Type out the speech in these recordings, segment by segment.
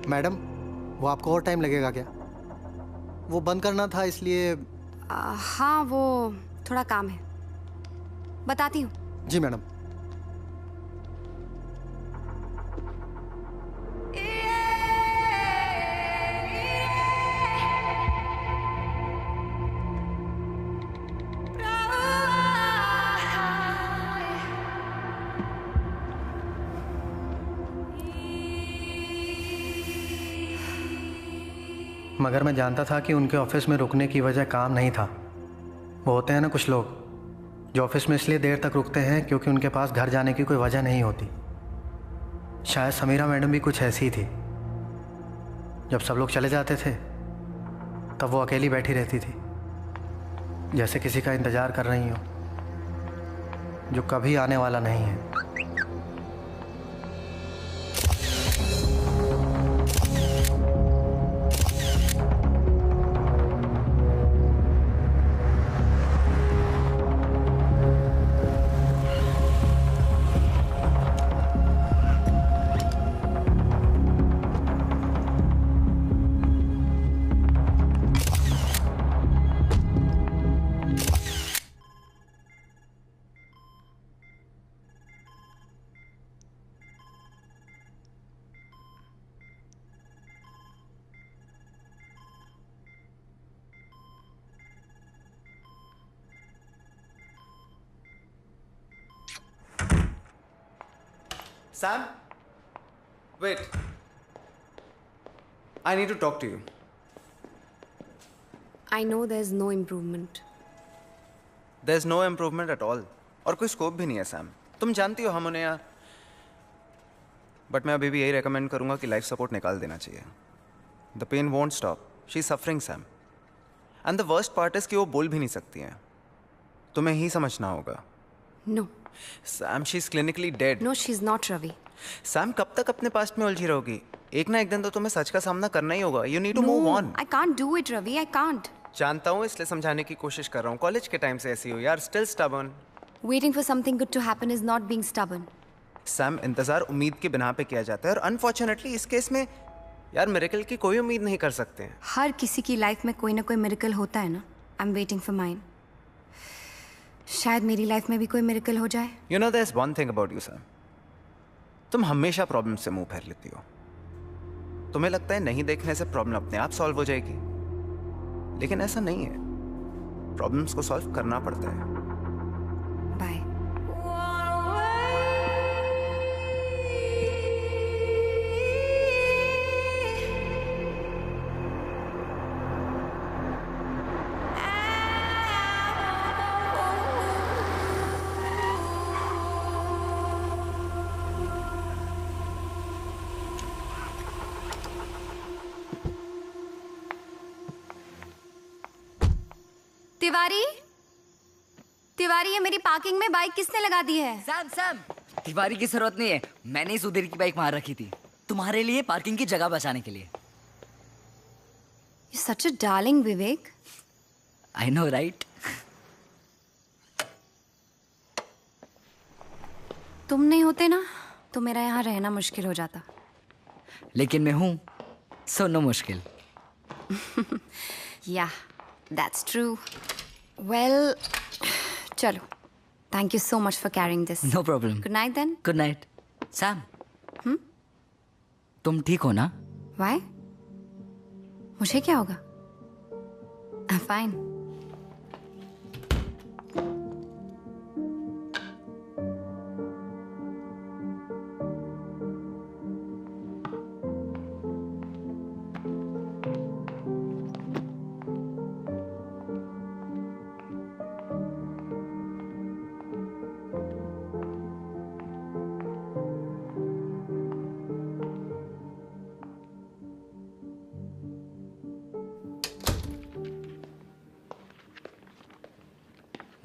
Madam, वो आपको और टाइम लगेगा क्या? वो बंद करना था इसलिए। हाँ, वो थोड़ा काम है, बताती हूँ। जी मैडम। मगर मैं जानता था कि उनके ऑफिस में रुकने की वजह काम नहीं था। वो होते हैं ना कुछ लोग जो ऑफिस में इसलिए देर तक रुकते हैं क्योंकि उनके पास घर जाने की कोई वजह नहीं होती। शायद समीरा मैडम भी कुछ ऐसी ही थी। जब सब लोग चले जाते थे तब वो अकेली बैठी रहती थी, जैसे किसी का इंतज़ार कर रही हो जो कभी आने वाला नहीं है। Sam? Wait. I need to talk to you. I know there's no improvement. There's no improvement at all. और कोई स्कोप भी नहीं है सैम। तुम जानती हो हम उन्हें यार। बट मैं अभी भी यही रेकमेंड करूंगा कि लाइफ सपोर्ट निकाल देना चाहिए। The pain won't stop. She is suffering Sam. And the worst part is कि वो बोल भी नहीं सकती हैं। तुम्हें ही समझना होगा। No. Sam, she is clinically dead. No, she's not, Ravi. Sam, कब तक अपने पास्ट में उलझी रहोगी? एक ना एक दिन तो तुम्हें सच का सामना करना ही होगा। You need to move on. I can't do it, Ravi. I can't. जानता हूँ, इसलिए समझाने की कोशिश कर रहा हूँ। कॉलेज के टाइम से ऐसी हो यार। Still stubborn. Waiting for something good to happen is not being stubborn. Sam, इंतजार उम्मीद की बिना पे किया जाता है और अनफॉर्चुनेटली इस केस में यार मिरेकल की कोई उम्मीद नहीं कर सकते हैं। हर किसी की लाइफ में कोई ना कोई मिरेकल होता है ना। I'm waiting for mine. शायद मेरी लाइफ में भी कोई मिरेकल हो जाए। You know there's one thing about you, Sam. तुम हमेशा प्रॉब्लम से मुंह फेर लेती हो। तुम्हें लगता है नहीं देखने से प्रॉब्लम अपने आप सॉल्व हो जाएगी, लेकिन ऐसा नहीं है। प्रॉब्लम्स को सॉल्व करना पड़ता है। बाय। तिवारी, तिवारी, ये मेरी पार्किंग में बाइक किसने लगा दी है? सैम, सैम, तिवारी की जरूरत नहीं है। मैंने ही सुधीर की बाइक वहां रखी थी तुम्हारे लिए, पार्किंग की जगह बचाने के लिए। You're such a darling, Vivek. I know, right? तुम नहीं होते ना तो मेरा यहाँ रहना मुश्किल हो जाता। लेकिन मैं हूं, सो नो मुश्किल। Yeah, that's true. Well, चलो। Thank you so much for carrying this. No problem. Good night then. Good night. Sam, तुम ठीक हो ना? Why? मुझे क्या होगा? I'm fine.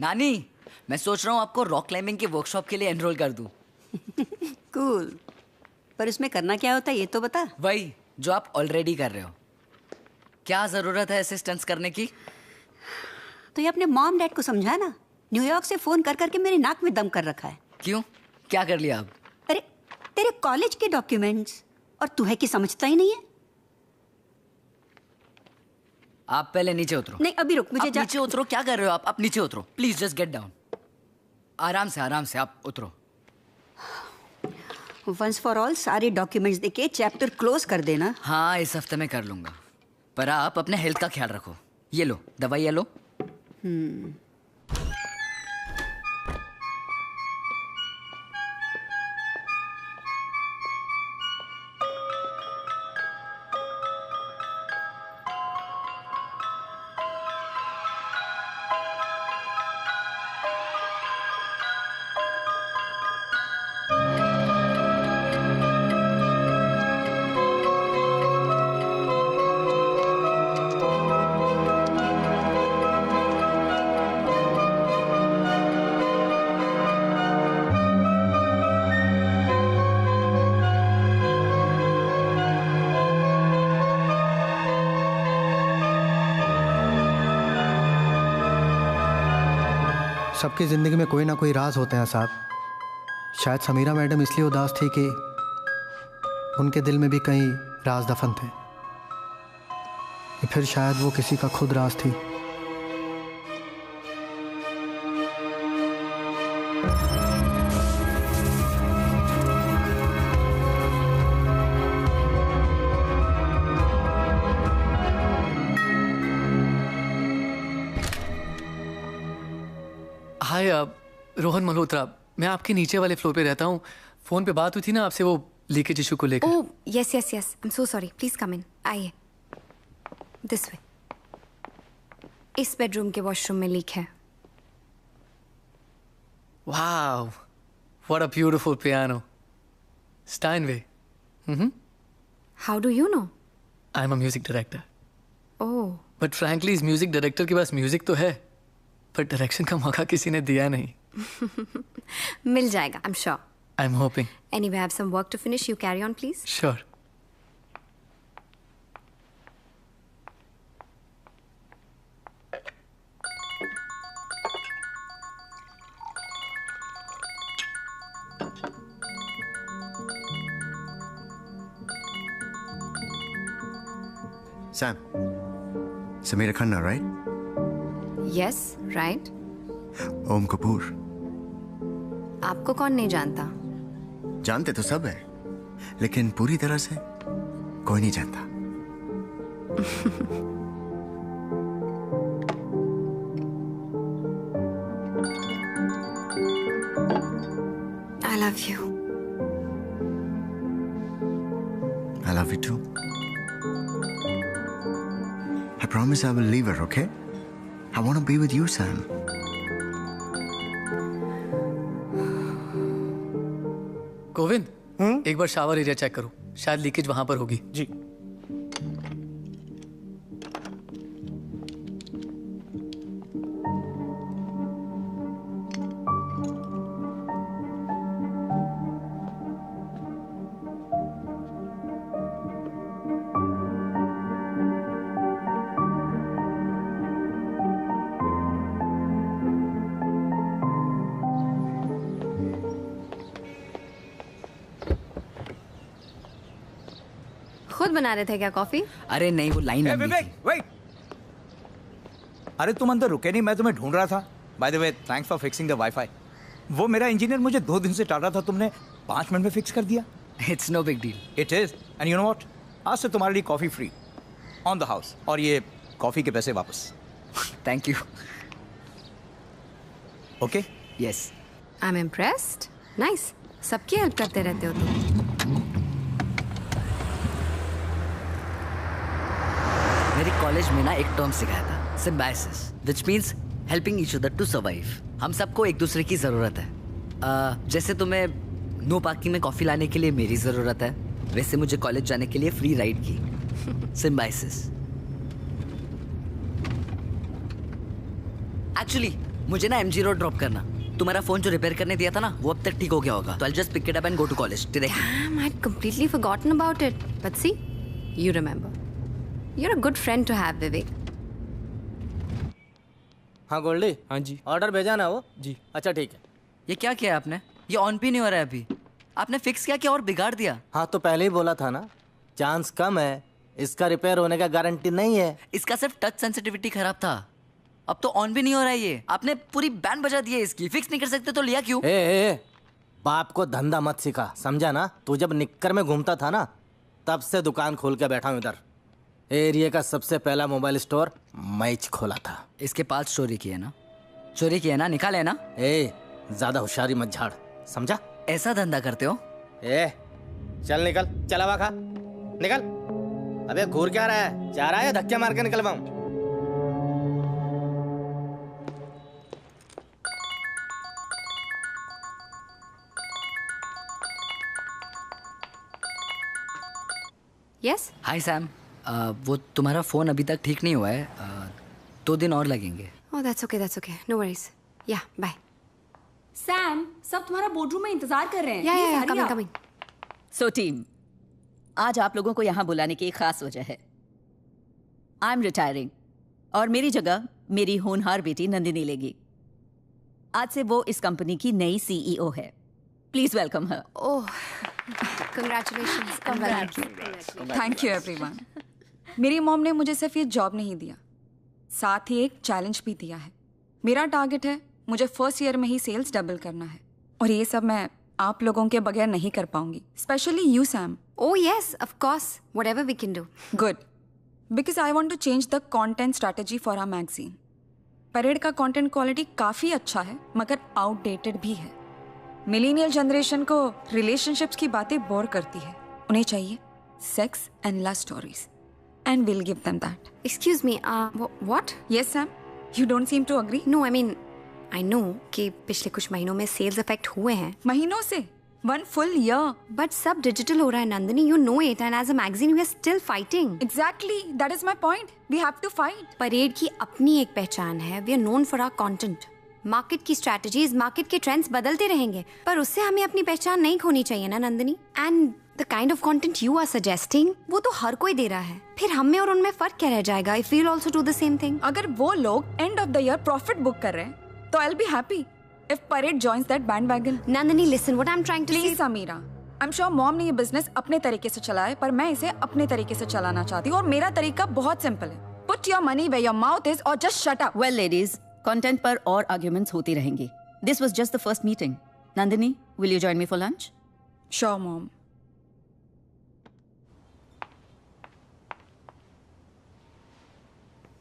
नानी, मैं सोच रहा हूँ आपको रॉक क्लाइंबिंग की वर्कशॉप के लिए एनरोल कर दूं। कूल। पर इसमें करना क्या होता है ये तो बता। वही जो आप ऑलरेडी कर रहे हो। क्या जरूरत है असिस्टेंस करने की? तो ये अपने मॉम डैड को समझा ना। न्यूयॉर्क से फोन कर करके मेरे नाक में दम कर रखा है। क्यों, क्या कर लिया आप? अरे तेरे कॉलेज के डॉक्यूमेंट्स, और तू है कि समझता ही नहीं है। आप पहले नीचे उतरो। नहीं अभी रुक, मुझे आप नीचे उतरो। क्या कर रहे हो आप नीचे उतरो प्लीज, जस्ट गेट डाउन। आराम से आप उतरो। वंस फॉर ऑल सारे डॉक्यूमेंट्स देके चैप्टर क्लोज कर देना। हाँ इस हफ्ते में कर लूंगा, पर आप अपने हेल्थ का ख्याल रखो। ये लो दवाई, ये लो। सबकी ज़िंदगी में कोई ना कोई राज होते हैं साहब। शायद समीरा मैडम इसलिए उदास थी कि उनके दिल में भी कई राज दफन थे, या फिर शायद वो किसी का खुद राज थी। हाय रोहन मल्होत्रा, मैं आपके नीचे वाले फ्लोर पे रहता हूँ। फोन पे बात हुई थी ना आपसे वो लीकेज इशू को लेकर। Oh yes yes yes, I am so sorry, please come in. आइए, दिस वे। इस बेडरूम के वॉशरूम में लीक है। Wow, what a beautiful piano. Steinway. How do you know? I am a music director. Oh, but frankly इस music director के पास music तो है, पर डायरेक्शन का मौका किसी ने दिया नहीं। मिल जाएगा, आई am sure. I am hoping. Anyway, I have some work to finish. You carry on, please. Sure. Sam, Samira Khanna, right? Yes, right. ओम कपूर। आपको कौन नहीं जानता? जानते तो सब है, लेकिन पूरी तरह से कोई नहीं जानता। I love you. I love you too. I promise I will leave her, okay? I want to be with you, Sam. Govind, एक बार शावर एरिया चेक करो, शायद लीकेज वहां पर होगी। जी। खुद बना रहे थे क्या कॉफी? अरे नहीं, वो लाइन लंबी विवेक, थी। वेट। अरे तुम अंदर रुके नहीं, मैं तुम्हें ढूंढ रहा था। By the way, thanks for fixing the wifi. वो मेरा इंजीनियर मुझे 2 दिन से टाल रहा था, तुमने 5 मिनट में फिक्स कर दिया। It's no big deal. It is, and you know what, आज से तुम्हारे लिए coffee free on the house, और ये कॉफी के पैसे वापस। Thank you. Okay? Yes. I am impressed. Nice, सबकी हेल्प करते रहते हो तुम। मेरे कॉलेज में ना एक टर्म सिखाया था, symbiosis, which means helping each other to survive. हम सबको एक दूसरे की जरूरत है। जैसे तुम्हें नो पार्किंग में कॉफी लाने के लिए मेरी जरूरत है, वैसे मुझे कॉलेज जाने के लिए फ्री राइड की। सिम्बायोसिस। एक्चुअली मुझे ना एमजी रोड ड्रॉप करना। तुम्हारा फोन जो रिपेयर करने दिया था ना, वो अब तक ठीक हो गया होगा, तो I just pick it up and go to college directly. Damn, I'd completely forgotten about it. But see, you remember. You're a good friend to have, Vivek. हाँ गोल्डी। हाँ जी। ऑर्डर भेजा ना वो? जी। अच्छा ठीक है। ये क्या किया आपने? ये ऑन भी नहीं हो रहा है अभी। आपने फिक्स किया कि और बिगाड़ दिया? हाँ तो पहले ही बोला था ना, चांस कम है इसका रिपेयर होने का गारंटी नहीं है। इसका सिर्फ टच सेंसिटिविटी खराब था, अब तो ऑन भी नहीं हो रहा है ये। आपने पूरी बैंड बजा दी है इसकी, फिक्स नहीं कर सकते तो लिया क्यों? ए, बाप को धंधा मत सिखा, समझा ना? तू जब निक्कर में घूमता था ना, तब से दुकान खोल के बैठा हूं इधर। एरिया का सबसे पहला मोबाइल स्टोर मैं खोला था। इसके पास चोरी की है ना? चोरी की है ना? निकाले है ना? ज्यादा होशियारी मत झाड़, समझा? ऐसा धंधा करते हो? चल निकल, चला हुआ खा, निकल। अबे घूर क्या रहा है? जा रहा है धक्के मार के निकलवाऊं? यस। हाय सैम, वो तुम्हारा फोन अभी तक ठीक नहीं हुआ है, 2 दिन और लगेंगे। Oh that's okay, no worries. Yeah bye. Sam, सब तुम्हारा बोर्डरूम में इंतजार कर रहे हैं। या कमिंग। सो टीम, आज आप लोगों को यहाँ बुलाने की एक खास वजह है। आई एम रिटायरिंग और मेरी जगह मेरी होनहार बेटी नंदिनी लेगी। आज से वो इस कंपनी की नई सीईओ है। Please welcome her. Oh congratulations. Thank you everyone. मेरी मॉम ने मुझे सिर्फ ये जॉब नहीं दिया, साथ ही एक चैलेंज भी दिया है। मेरा टारगेट है मुझे फर्स्ट ईयर में ही सेल्स डबल करना है, और ये सब मैं आप लोगों के बगैर नहीं कर पाऊंगी, specially you Sam. Oh yes, of course, whatever we can do. Good, because I want to change the content strategy for our magazine. Parade का कंटेंट क्वालिटी काफ़ी अच्छा है, मगर आउटडेटेड भी है। मिलेनियल जनरेशन को रिलेशनशिप्स की बातें बोर करती है, उन्हें चाहिए sex and love stories, and will give them that. Excuse me, what? Yes Sam, you don't seem to agree. No, I know कि पिछले कुछ महीनों में सेल्स इफेक्ट हुए हैं। महीनों से 1 full year। बट सब डिजिटल हो रहा है Nandini, you know it, and as a magazine we are still fighting. Exactly, that is my point, we have to fight. Parade की अपनी एक पहचान है, we are known for our content. Market की स्ट्रैटेजीज, मार्केट के ट्रेंड्स बदलते रहेंगे, पर उससे हमें अपनी पहचान नहीं खोनी चाहिए ना Nandini. And the kind of content you are suggesting, वो तो हर कोई दे रहा है, फिर हम में और उनमें फर्क क्या रह जाएगा if we will also do the same thing? अगर वो लोग end of the year profit book कर रहे हैं तो I will be happy if parade joins that bandwagon. Nandini listen, what I am trying to say. Please Sameera, I am sure mom ने ये business अपने तरीके से चलाया है, पर मैं इसे अपने तरीके से चलाना चाहती हूँ, और मेरा तरीका बहुत सिंपल है। Put your money where your mouth is और just shut up. Well ladies, content पर और आर्ग्यूमेंट्स होती रहेंगी। This was just the first meeting. Nandini, will you join me for lunch? Sure mom.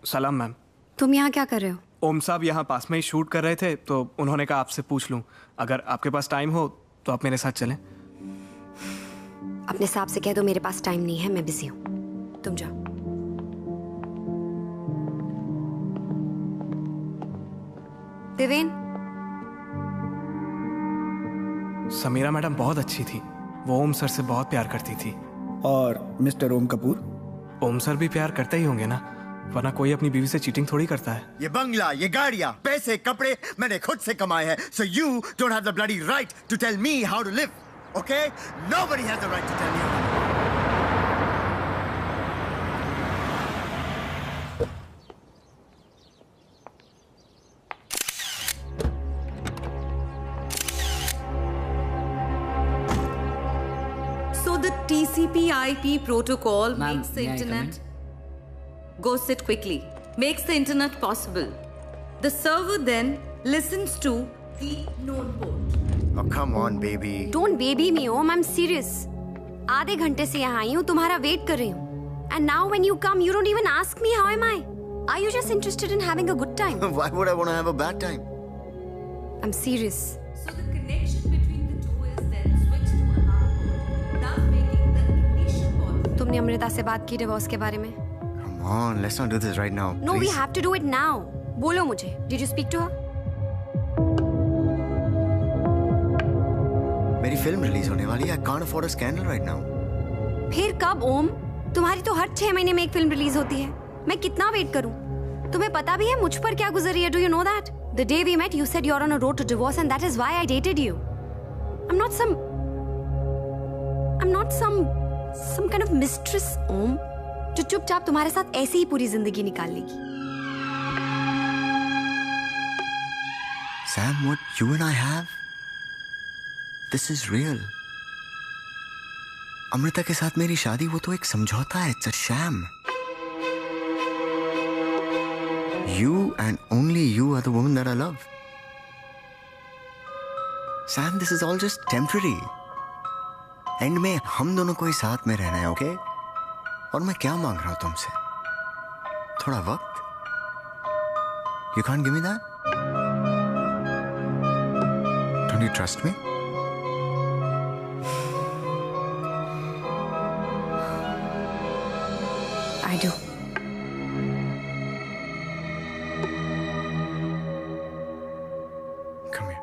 सलाम मैम। तुम यहाँ क्या कर रहे हो? ओम साहब यहाँ पास में ही शूट कर रहे थे, तो उन्होंने कहा आपसे पूछ लूं, अगर आपके पास टाइम हो तो आप मेरे साथ चलें। अपने साहब से कह दो मेरे पास टाइम नहीं है, मैं बिजी हूँ, तुम जाओ। देवेन। समीरा मैडम बहुत अच्छी थी, वो ओम सर से बहुत प्यार करती थी। और मिस्टर ओम कपूर? ओम सर भी प्यार करते ही होंगे ना, वरना कोई अपनी बीवी से चीटिंग थोड़ी करता है। ये बंगला, ये गाड़ियां, पैसे, कपड़े मैंने खुद से कमाए हैं, so you don't have the bloody right to tell me how to live, okay? Nobody has the right to tell me how to live. So the TCP/IP protocol makes the may I come internet. Go sit quickly. Makes the internet possible. The server then listens to the known port. Oh, come on, baby. Don't baby me, Om. I'm serious. आधे घंटे से यहाँ आई हूँ, तुम्हारा wait कर रही हूँ. And now when you come, you don't even ask me how am I. Are you just interested in having a good time? Why would I want to have a bad time? I'm serious. So the connection between the two is then switched to another port, thus making the initial port. तुमने अमृता से बात की divorce के बारे में? Come on, let's not do this right now. No, please. we have to do it now. बोलो मुझे. Did you speak to her? मेरी फिल्म रिलीज होने वाली है. I can't afford a scandal right now. फिर कब ओम? तुम्हारी तो हर 6 महीने में एक फिल्म रिलीज होती है. मैं कितना वेट करूं? तुम्हें पता भी है मुझ पर क्या गुजर रही है? Do you know that? The day we met, you said you're on a road to divorce, and that is why I dated you. I'm not some kind of mistress, ओम, जो चुपचाप तुम्हारे साथ ऐसे ही पूरी जिंदगी निकाल लेगी. Sam, what you and I have, this is real. Amrita के साथ मेरी शादी वो तो एक समझौता है, it's a sham. You and only you are the woman that I love. Sam, this is all just temporary. And में हम दोनों को ही साथ में रहना है, ओके? और मैं क्या मांग रहा हूं तुमसे? थोड़ा वक्त? You can't give me that? Don't you trust me? I do. Come here.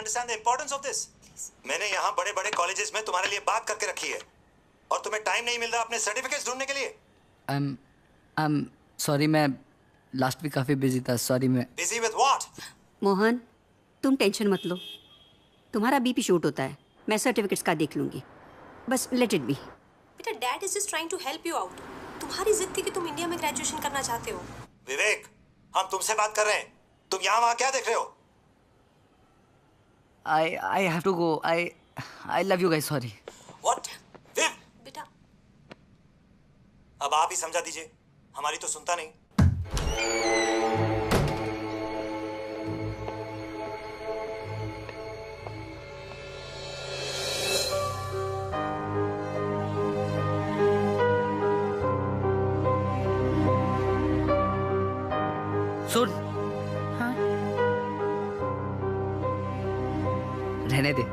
understand the importance of this? मैंने यहाँ बड़े बड़े कॉलेजेस में तुम्हारे लिए बात करके रखी है और तुम्हें टाइम नहीं मिल रहा अपने सर्टिफिकेट्स ढूंढने के लिए। I'm sorry, मैं लास्ट वीक काफी बिजी था। सॉरी मैं बिजी विद व्हाट? मोहन तुम टेंशन मत लो, तुम्हारा बीपी शूट होता है, मैं सर्टिफिकेट्स का देख लूंगी, बस लेट इट बी। बेटा dad is just trying to help you out. तुम्हारी जिद थी कि तुम इंडिया में ग्रेजुएशन करना चाहते हो। विवेक हम तुमसे बात कर रहे हैं, तुम यहाँ वहाँ क्या देख रहे हो? I have to go. I love you guys. Sorry. What? Viv? बेटा अब आप ही समझा दीजिए, हमारी तो सुनता नहीं। सुन। हाँ? रहने दे।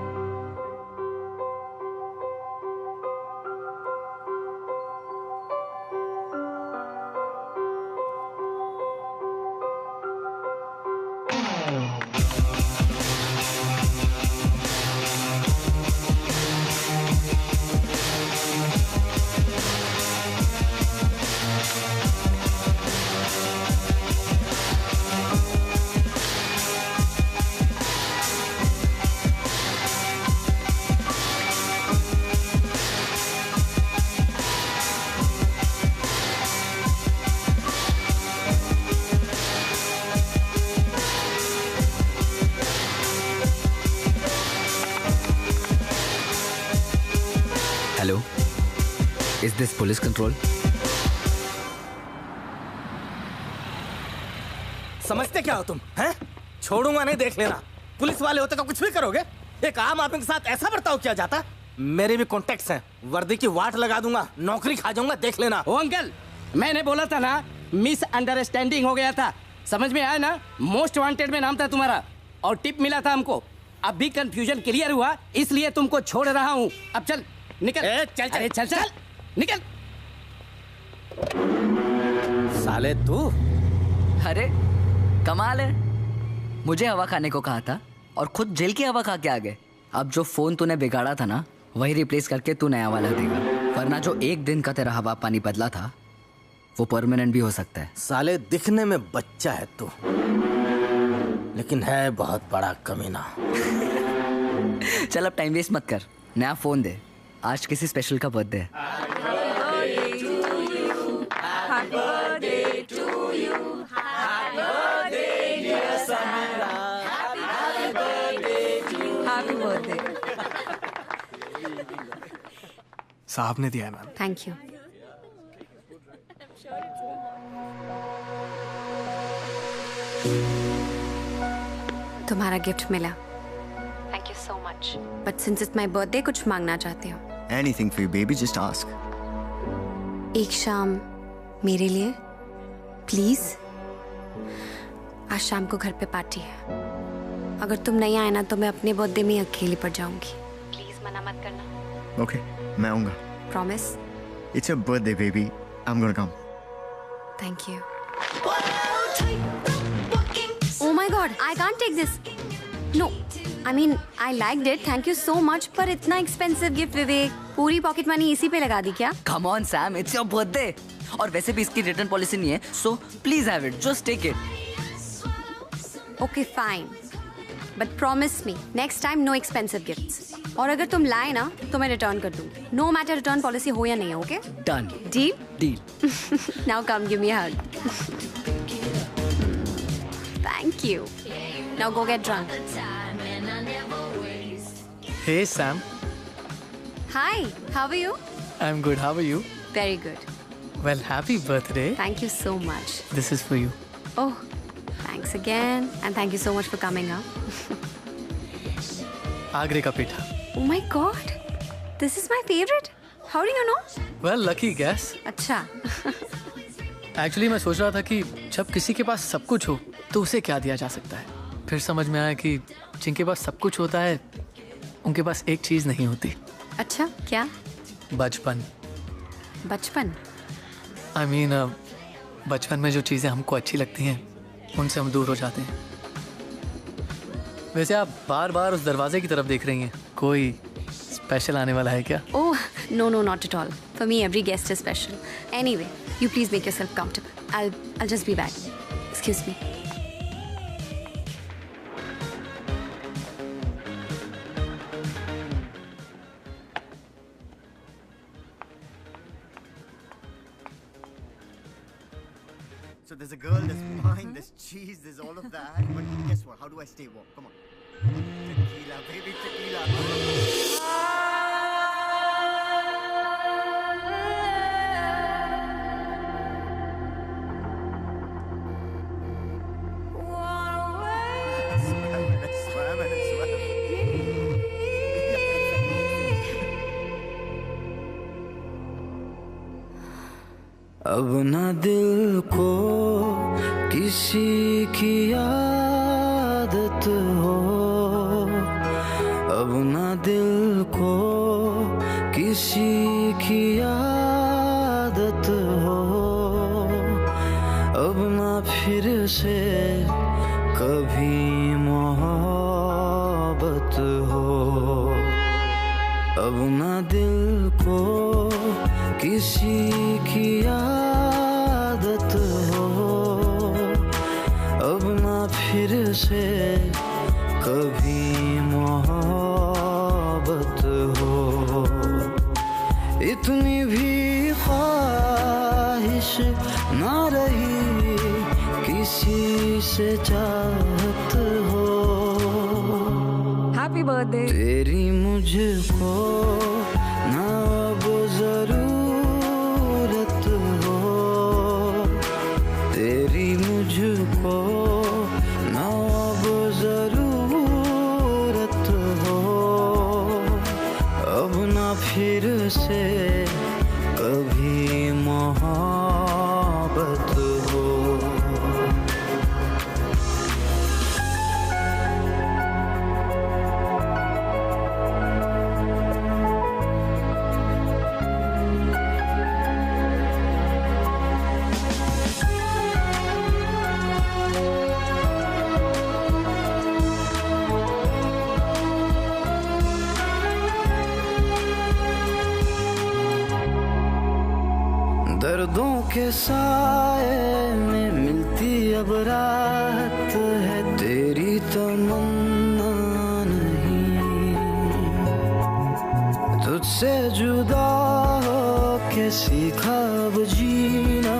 Hello, is this police control? समझते क्या हो तुम हैं? छोड़ूंगा नहीं, देख लेना। पुलिस वाले होते तो कुछ भी करोगे। एक आम आदमी के साथ ऐसा बर्ताव किया जाता? मेरे भी कॉन्टेक्ट्स हैं, वर्दी की वाट लगा दूंगा, नौकरी खा जाऊंगा, देख लेना। ओ अंकल, मैंने बोला था ना, मिस अंडरस्टैंडिंग हो गया था, समझ में आया ना? मोस्ट वांटेड में नाम था तुम्हारा और टिप मिला था हमको। अब भी कंफ्यूजन क्लियर हुआ, इसलिए तुमको छोड़ रहा हूँ। अब चल निकल। चल अरे चल चल निकल। साले तू। अरे कमाल है, मुझे हवा खाने को कहा था और खुद जेल की हवा खा के आ गए। अब जो फोन तूने बिगाड़ा था ना, वही रिप्लेस करके तू नया वाला देगा, वरना जो एक दिन का तेरा हवा पानी बदला था वो परमानेंट भी हो सकता है। साले दिखने में बच्चा है तू, लेकिन है बहुत बड़ा कमीना। चल अब टाइम वेस्ट मत कर, नया फोन दे, आज किसी स्पेशल का बर्थडे है। साहब ने दिया है मैम। Thank you. तुम्हारा गिफ्ट मिला। Thank you so much. But since it's my birthday, कुछ मांगना चाहते हो? Anything for you, baby. Just ask. एक शाम मेरे लिए प्लीज। आज शाम को घर पे पार्टी है, अगर तुम नहीं आए ना तो मैं अपने बर्थडे में अकेली पड़ जाऊंगी। प्लीज मना मत करना। Okay, मैं आऊँगा। Promise? It's your birthday, baby. I'm gonna come. Thank you. Oh my God, I can't take this. No I mean I liked it, thank you so much, पर इतना एक्सपेंसिव गिफ्ट विवेक, पूरी pocket money इसी पे लगा दी क्या? Come on Sam, it's your birthday. और वैसे भी इसकी रिटर्न पॉलिसी नहीं है, so please have it, just take it. Okay fine, but promise me next time no expensive gifts. और अगर तुम लाए ना तो मैं रिटर्न कर दूंगी, नो मैटर रिटर्न पॉलिसी हो या नहीं, okay? Done. Deal? Deal. Now come give me a hug. Thank you. Now go get drunk. Hey Sam, Hi, how are you? I'm good. How are you? Very good. Well, happy birthday. Thank you so much. This is for you. Oh, thanks again, and thank you so much for coming up. आगरे का पेठा. Oh my God, this is my favorite. How do you know? Well, lucky guess. अच्छा. Actually, मैं सोच रहा था कि जब किसी के पास सब कुछ हो तो उसे क्या दिया जा सकता है. फिर समझ में आया कि जिनके पास सब कुछ होता है उनके पास एक चीज नहीं होती. अच्छा, क्या? बचपन. बचपन? I mean, बचपन में जो चीजें हमको अच्छी लगती हैं उनसे हम दूर हो जाते हैं. वैसे आप बार बार उस दरवाजे की तरफ देख रही हैं, कोई स्पेशल आने वाला है क्या? Oh, no, not at all. For me, every guest is special. Anyway, you please make yourself comfortable. I'll just be back. Excuse me. So there's a girl, there's wine, there's cheese, there's all of that. But guess what? How do I stay warm? Come on. Tequila, baby, tequila. Swam and swam. अब ना दिल को किसी की आदत हो, अब ना दिल को किसी की आदत हो, अब ना फिर से कभी मोहब्बत हो, अब ना दिल को किसी की आदत हो, अब ना फिर से कभी मोहब्बत हो. इतनी भी ख्वाहिश ना रही किसी से चाहत हो. Happy birthday. तेरी मुझको ना अब जरूरत हो, तेरी मुझको ना अब जरूरत हो, अब ना फिर से कभी मोहब्बत हो. दर्दों के साए में मिलती अब राहत है, तेरी तमन्ना नहीं. तुझसे जुदा हो के सीखा अब जीना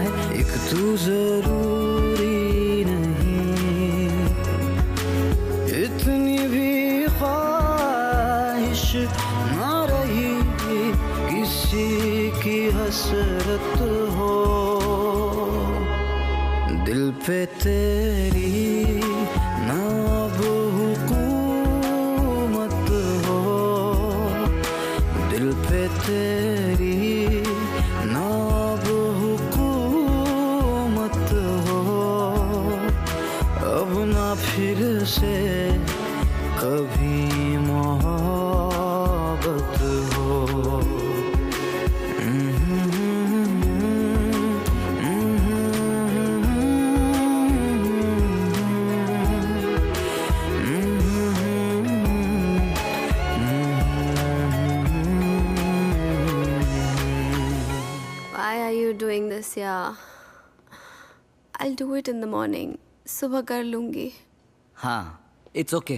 है, एक तू जरूरी नहीं. इतनी भी ख्वाहिश ना रही किसी की हसरत हो, दिल पे तेरी ना अब हुकूमत हो, दिल पे तेरी ना अब हुकूमत हो, अब ना फिर से कभी मोहब्बत हो. Yeah. I'll do it in the morning. सुबह कर लूँगी. हाँ, it's okay.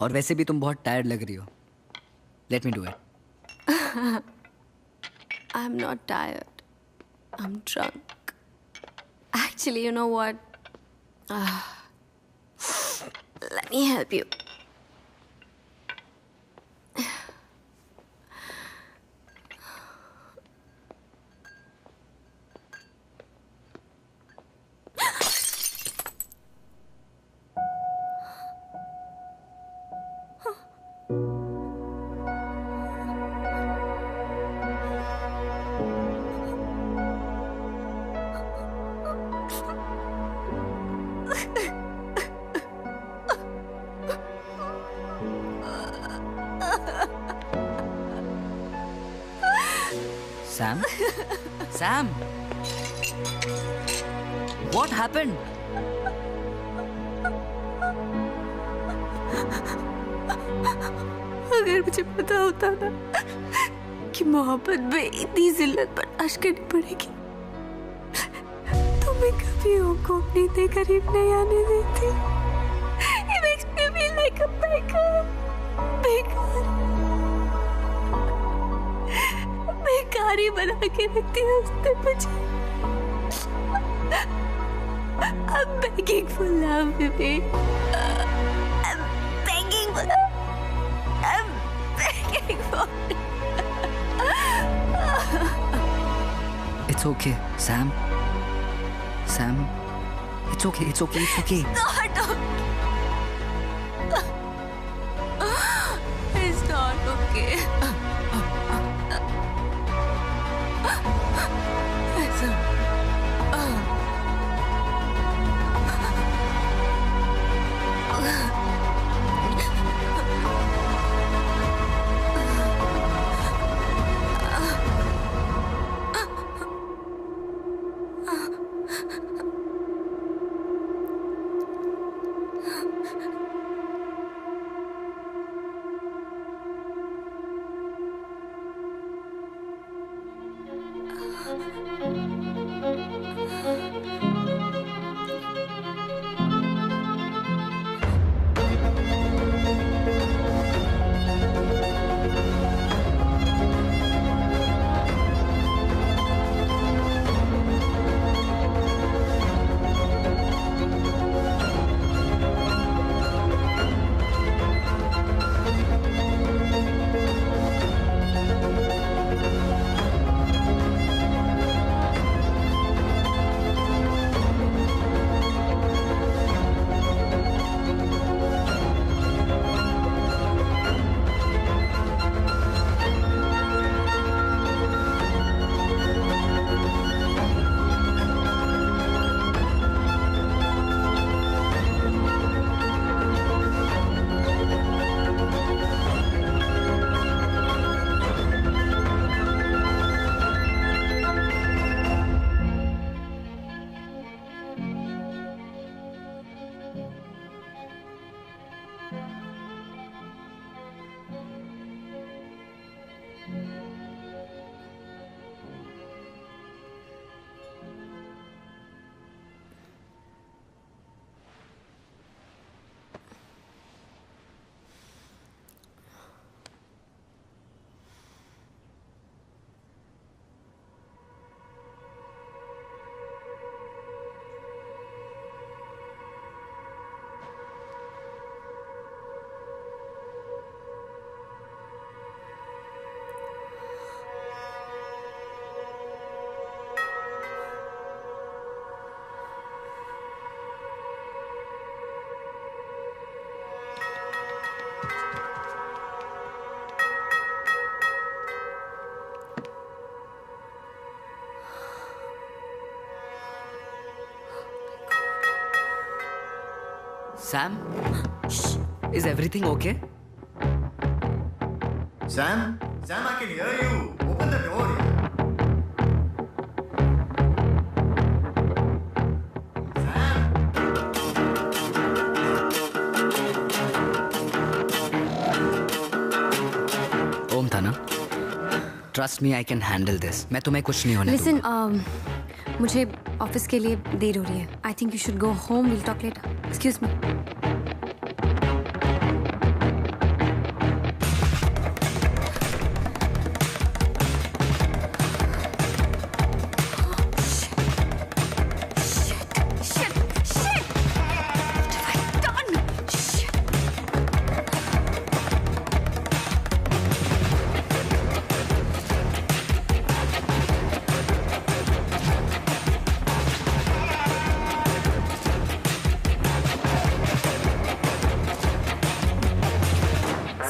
और वैसे भी तुम बहुत टायर्ड लग रही हो. Let me do it. I'm not tired. I'm drunk. Actually, you know what? Let me help you. Sam? Sam? What happened? अगर मुझे पता होता ना कि मोहब्बत में इतनी जिल्लत बर्दाश्त करनी पड़ेगी तो मैं कभी उनको अपने इतने करीब नहीं आने देती. It makes me feel like a beggar. बेकारी बना के रखती है उसने मुझे. I'm begging for love, baby. I'm begging for love. I'm begging for It's okay, Sam. Sam, it's okay, it's okay, it's okay. Not okay. It's not okay. Sam? Shh. Is everything okay? Sam? Sam, I can hear you. Open the door. ओम था ना? Trust me, I can handle this. मैं तुम्हें कुछ नहीं होने Listen, मुझे office के लिए देर हो रही है. I think you should go home. Will talk later. Excuse me.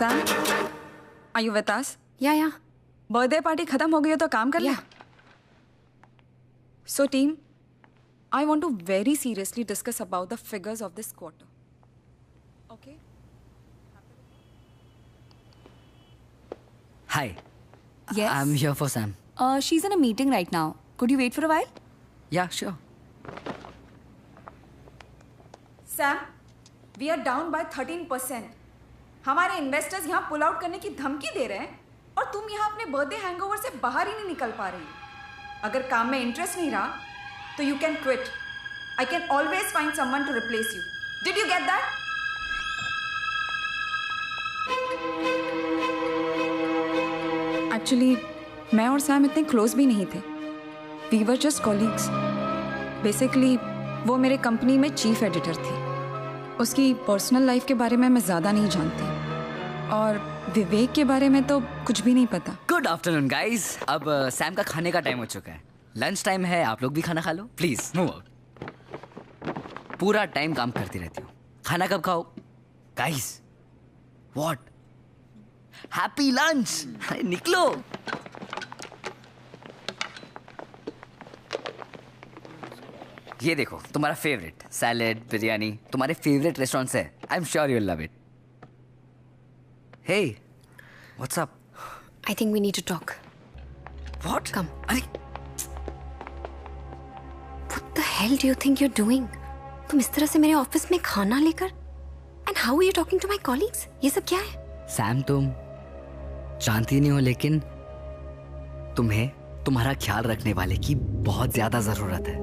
Sam, are you with us? Yeah. Birthday party खत्म हो गई है तो काम कर ले. So team, I want to very seriously discuss about the figures of this quarter. Okay? Hi. Yes. I'm here for Sam. She's in a meeting right now. Could you wait for a while? Yeah, sure. Sam, we are down by 13%. हमारे investors यहाँ pull out करने की धमकी दे रहे हैं और तुम यहाँ अपने बर्थडे हैंगओवर से बाहर ही नहीं निकल पा रही. अगर काम में इंटरेस्ट नहीं रहा तो you can quit. I can always find someone to replace you. Did you get that? Actually मैं और सैम इतने क्लोज भी नहीं थे. We were just colleagues. Basically वो मेरे कंपनी में चीफ एडिटर थी. उसकी पर्सनल लाइफ के बारे में मैं ज़्यादा नहीं जानती और विवेक के बारे में तो कुछ भी नहीं पता. Good afternoon guys. अब सैम का खाने का टाइम हो चुका है. लंच टाइम है. आप लोग भी खाना खा लो प्लीज. Move out. पूरा टाइम काम करती रहती हो. खाना कब खाओ गाइस? व्हाट? Happy lunch. निकलो. ये देखो तुम्हारा फेवरेट सैलेड बिरयानी तुम्हारे फेवरेट रेस्टोरेंट से. I am sure you will love it. Hey what's up? I think we need to talk. What? Come. अरे what the hell do you think you are doing? तुम इस तरह से मेरे office में खाना लेकर. And how are you talking to my colleagues? ये सब क्या है? सैम तुम जानती नहीं हो लेकिन तुम्हें तुम्हारा ख्याल रखने वाले की बहुत ज्यादा जरूरत है.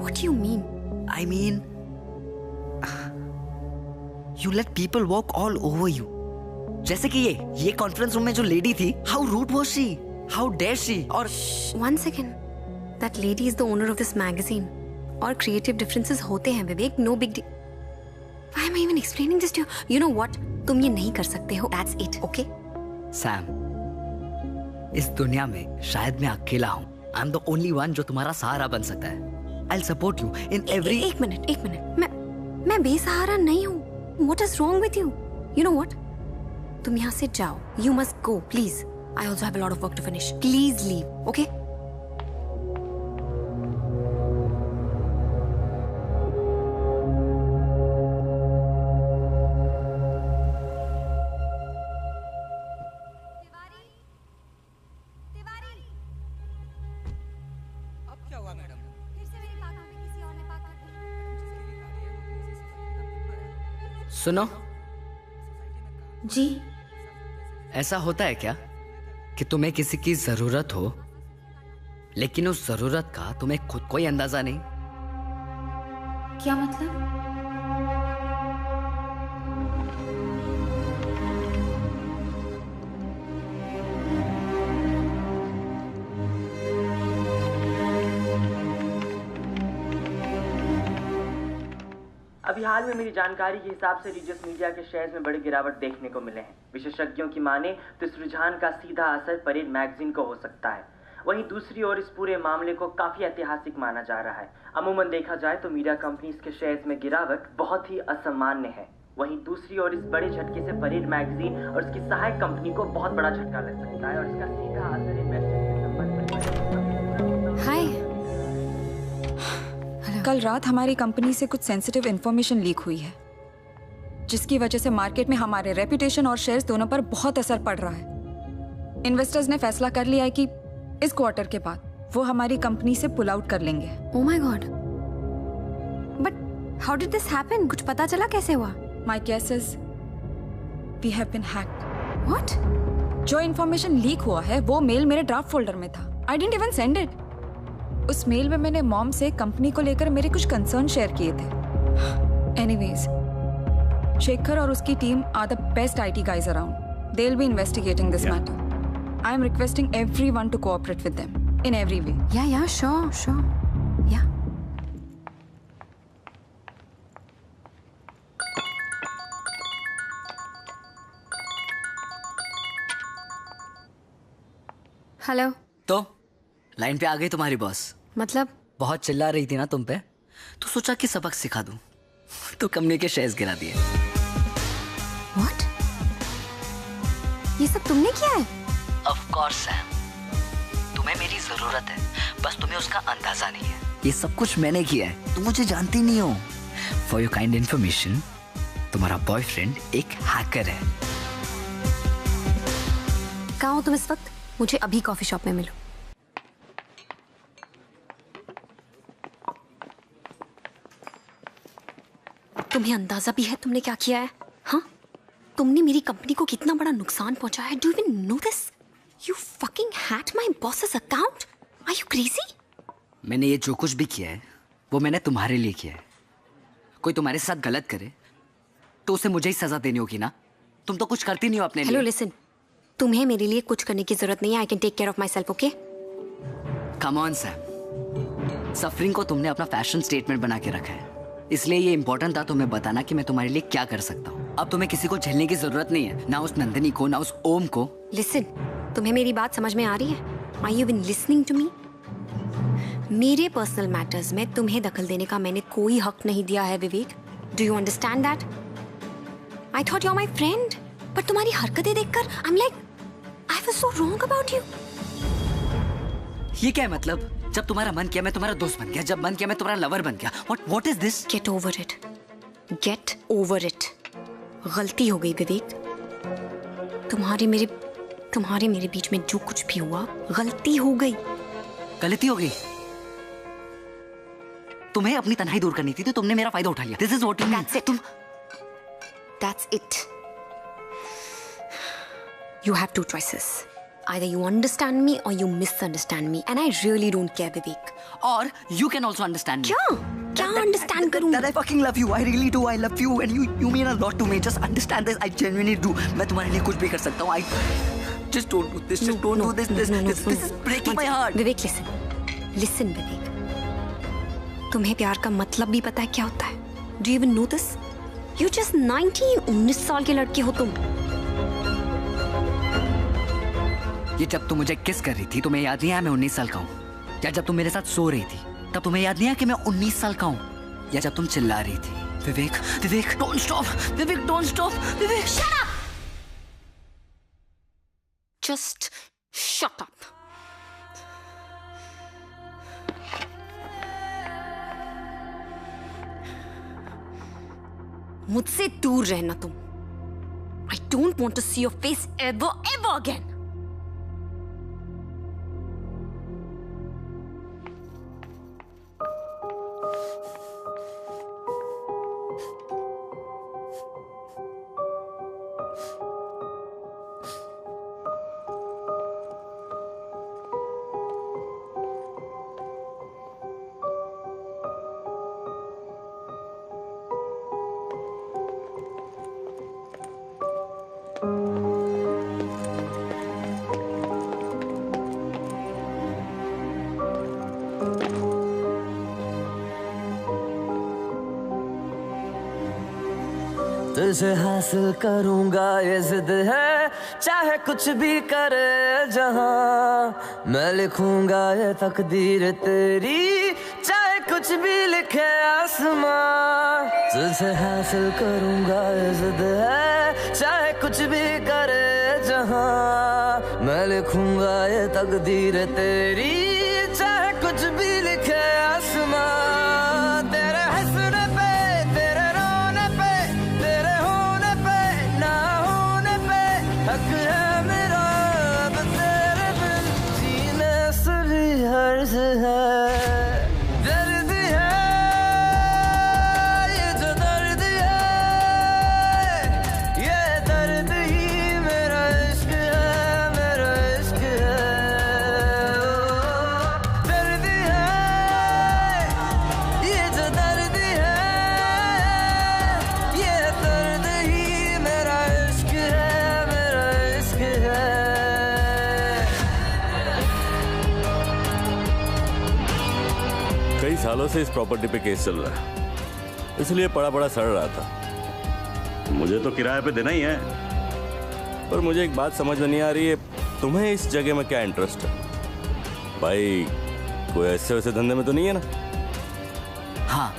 What do you mean? I mean, you let people walk all over you. जैसे कि ये कॉन्फ्रेंस रूम में जो लेडी थी, how rude was she? How dare she? और one second, that lady is the owner of this magazine. और creative differences होते हैं विवेक. No big deal. Why am I even explaining this to you? You know what? तुम ये नहीं कर सकते हो. That's it. Okay? Sam, इस दुनिया में शायद मैं अकेला हूँ. I'm the only one जो तुम्हारा सहारा बन सकता है. I'll support you in every. एक मिनट. मैं बेसहारा नहीं हूँ. What is wrong with you? You know what? तुम यहाँ से जाओ. You must go, please. I also have a lot of work to finish. Please leave, okay? सुनो जी. ऐसा होता है क्या कि तुम्हें किसी की जरूरत हो लेकिन उस जरूरत का तुम्हें खुद कोई अंदाजा नहीं? क्या मतलब? अभी हाल में मेरी जानकारी के हिसाब से रिलीजियस मीडिया के शेयर्स में बड़ी गिरावट देखने को मिले हैं. विशेषज्ञों की माने तो इस रुझान का सीधा असर परेड मैगजीन को हो सकता है. वहीं दूसरी ओर इस पूरे मामले को काफी ऐतिहासिक माना जा रहा है. अमूमन देखा जाए तो मीडिया कंपनीज के शेयर्स में गिरावट बहुत ही असामान्य है. वहीं दूसरी ओर इस बड़े झटके से परेड मैगजीन और उसकी सहायक कंपनी को बहुत बड़ा झटका लग सकता है और इसका सीधा असर इन्वेस्टर के संबंध में. हाय. कल रात हमारी कंपनी से कुछ सेंसिटिव इंफॉर्मेशन लीक हुई है जिसकी वजह से मार्केट में हमारे रेपुटेशन और शेयर्स दोनों पर बहुत असर पड़ रहा है. इन्वेस्टर्स ने फैसला कर लिया है कि इस क्वार्टर के बाद वो हमारी कंपनी से पुल आउट कर लेंगे. Oh my God. But how did this happen? कुछ पता चला कैसे हुआ? My guess is we have been hacked. What? जो इंफॉर्मेशन लीक हुआ है वो मेल मेरे ड्राफ्ट फोल्डर में था. I didn't even send it. उस मेल में मैंने मॉम से कंपनी को लेकर मेरे कुछ कंसर्न शेयर किए थे। एनीवेज, शेखर और उसकी team are the best IT guys around. They'll be investigating this matter. I am requesting everyone to cooperate with them in every way. Yeah, sure. Yeah. Hello. तो line पे आ गई तुम्हारी boss. मतलब? बहुत चिल्ला रही थी ना तुम पे, तो सोचा कि सबक सिखा दूं। तो कंपनी के शेयर्स गिरा दिए। What? ये सब तुमने किया है? Of course सैम, तुम्हें मेरी जरूरत है, बस तुम्हें उसका अंदाजा नहीं है। ये सब कुछ मैंने किया है, तुम मुझे जानती नहीं हो। For your kind information, तुम्हारा बॉयफ्रेंड एक हैकर है। कहाँ हो तुम इस वक्त? मुझे अभी कॉफी शॉप में मिलो। तुम्हें अंदाजा भी है तुमने क्या किया है? हाँ, तुमने मेरी कंपनी को कितना बड़ा नुकसान पहुंचाया है। Do you even know this? You fucking hacked my boss's account. Are you crazy? मैंने ये जो कुछ भी किया है वो मैंने तुम्हारे लिए किया है। कोई तुम्हारे साथ गलत करे तो उसे मुझे ही सजा देनी होगी ना। तुम तो कुछ करती नहीं हो अपने लिए। हेलो लिसन, तुम्हें मेरे लिए कुछ करने की जरूरत नहीं है। I can take care of myself, okay? Come on Sam, suffering को तुमने अपना फैशन स्टेटमेंट बना के रखा है, इसलिए ये इंपॉर्टेंट था तुम्हें बताना कि मैं तुम्हारे लिए क्या कर सकता हूँ। अब तुम्हें किसी को झेलने की जरूरत नहीं है, ना उस नंदिनी को, ना उस ओम को। लिसन, तुम्हें मेरी बात समझ में आ रही है? Are you even listening to me? मेरे पर्सनल मैटर्स में तुम्हें दखल देने का मैंने कोई हक नहीं दिया है Vivek. Do you understand that? I thought you are my friend, पर तुम्हारी हरकतें देखकर I am like I was so wrong about you. ये क्या है मतलब? जब तुम्हारा मन किया मैं तुम्हारा दोस्त बन गया, जब मन किया मैं तुम्हारा लवर बन गया। What is this? Get over it. Get over it. गलती हो गई विवेक। तुम्हारे मेरे बीच में जो कुछ भी हुआ गलती हो गई। गलती हो गई? तुम्हें अपनी तन्हाई दूर करनी थी तो तुमने मेरा फायदा उठा लिया। This is what you mean. That's it. That's it. You have two choices. Either you understand me or you misunderstand me, and I really don't care, Vivek. Or you can also understand me. क्या understand करूँगा? That I fucking love you. I really do. I love you, and you mean a lot to me. Just understand this. I genuinely do. मैं तुम्हारे लिए कुछ भी कर सकता हूँ. Just don't do this. Just don't do this. This is breaking my heart. Vivek, listen, Vivek. तुम्हें प्यार का मतलब भी पता है क्या होता है? Do you even know this? You're just 19 साल के लड़के हो तुम। ये जब तुम मुझे किस कर रही थी तुम्हें याद नहीं आया मैं 19 साल का हूँ? या जब तुम मेरे साथ सो रही थी तब तुम्हें याद नहीं आया कि मैं 19 साल का हूँ? या जब तुम चिल्ला रही थी Vivek don't stop, Vivek don't stop, Vivek shut up, just shut up. मुझसे दूर रहना तुम। I don't want to see your face ever again. तुझे हासिल करूंगा ये जिद है, चाहे कुछ भी करे जहां। मैं लिखूंगा ये तकदीर तेरी, चाहे कुछ भी लिखे आसमां। तुझे हासिल करूंगा ये जिद है, चाहे कुछ भी करे जहां। मैं लिखूंगा ये तकदीर तेरी, चाहे कुछ भी लिखे आसमां। तेरे हंसने पे, तेरे रोने पे, तेरे होने पे, ना होने पे हक है मेरा। अब तेरे बिन जीने से भी हर्ज है। दर्द है ये जो दर्द है, ये दर्द ही मेरा इश्क है, मेरा इश्क है। सालों से इस प्रॉपर्टी पे केस चल रहा है, इसलिए पड़ा पड़ा सड़ रहा था। मुझे तो किराए पे देना ही है, पर मुझे एक बात समझ में नहीं आ रही है, तुम्हें इस जगह में क्या इंटरेस्ट है? भाई कोई ऐसे वैसे धंधे में तो नहीं है ना? हाँ,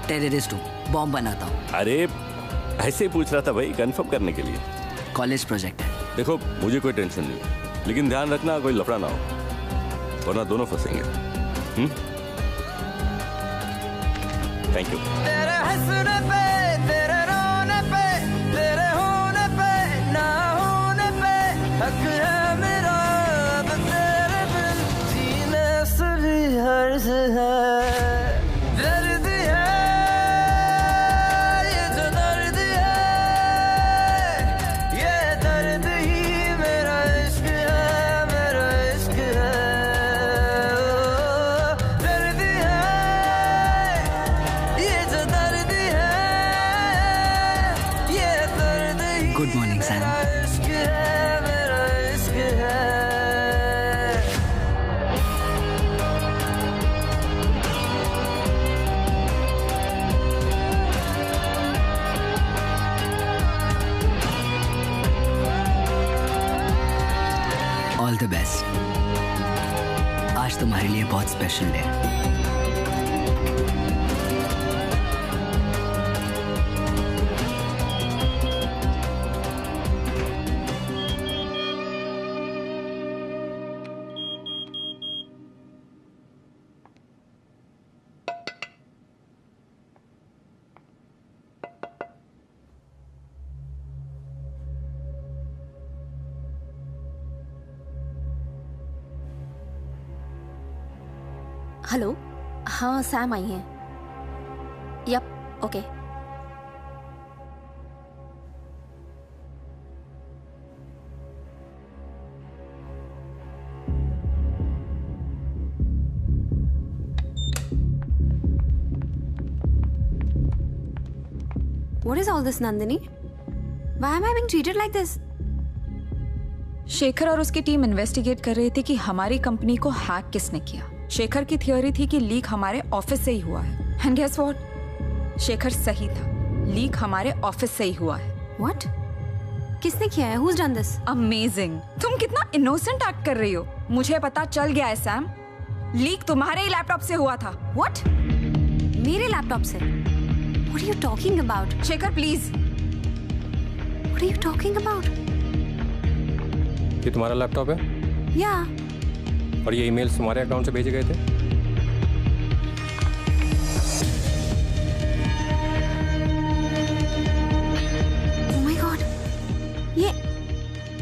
टेररिस्ट हूँ, बॉम्ब बनाता हूँ। अरे ऐसे ही पूछ रहा था भाई, कंफर्म करने के लिए। कॉलेज प्रोजेक्ट है। देखो मुझे कोई टेंशन नहीं है, लेकिन ध्यान रखना कोई लफड़ा ना हो, वरना दोनों फंसेंगे। Thank you. तेरे हंसने पे, तेरे रोने पे, तेरे होने पे, ना होने पे हक है मेरा, अब तेरे बिन जीने से भी हर्ज है। दर्द है ये जो दर्द है, ये दर्द ही मेरा इश्क है, मेरा इश्क है। दर्द है ये जो दर्द है, ये दर्द ही गुड मॉर्निंग सैम। मेरा इश्क है, मेरा इश्क है। All the best. आज तुम्हारे लिए बहुत स्पेशल डे है। हेलो, हाँ सैम आई हैं। Yup, okay. What is all this, Nandini? Why am I being treated like this? Shekhar और उसकी टीम इन्वेस्टिगेट कर रहे थे कि हमारी कंपनी को हैक किसने किया। शेखर की थियोरी थी कि लीक हमारे ऑफिस से ही हुआ है। And guess what? शेखर सही था, लीक हमारे ऑफिस से ही हुआ है। What? किसने किया है? Who's done this? अमेजिंग। तुम कितना इनोसेंट एक्ट कर रही हो। मुझे पता चल गया है सैम, लीक तुम्हारे ही लैपटॉप से हुआ था। What? मेरे लैपटॉप से? What are you talking about? Shekhar please. What are you talking about? ये तुम्हारा लैपटॉप है? Yeah. और ये ईमेल्स तुम्हारे अकाउंट से भेजे गए थे? Oh my God.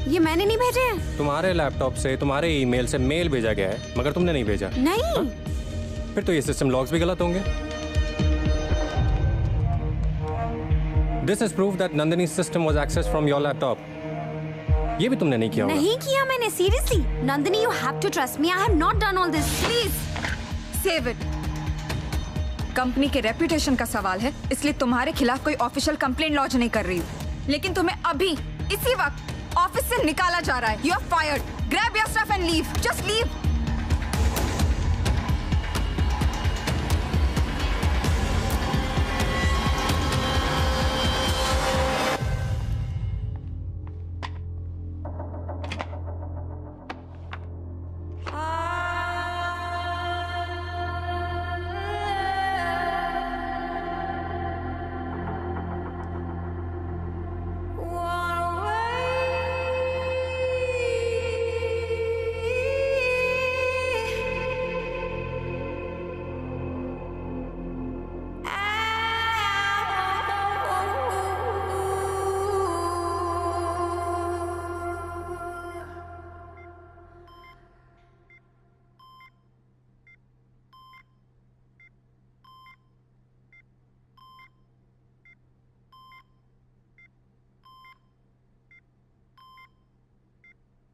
ये मैंने नहीं भेजे हैं। तुम्हारे लैपटॉप से तुम्हारे ईमेल से मेल भेजा गया है, मगर तुमने नहीं भेजा। नहीं। हा? फिर तो ये सिस्टम लॉग्स भी गलत होंगे। This is proof that Nandini's system was accessed from your laptop. ये भी तुमने नहीं किया होगा। नहीं किया मैंने, seriously. Nandini, you have to trust me. I have not done all this. Please save it. Company के रेपुटेशन का सवाल है, इसलिए तुम्हारे खिलाफ कोई ऑफिशियल कंप्लेंट लॉन्च नहीं कर रही हूँ। लेकिन तुम्हें अभी इसी वक्त ऑफिस से निकाला जा रहा है। You are fired. Grab your stuff and leave. Just leave.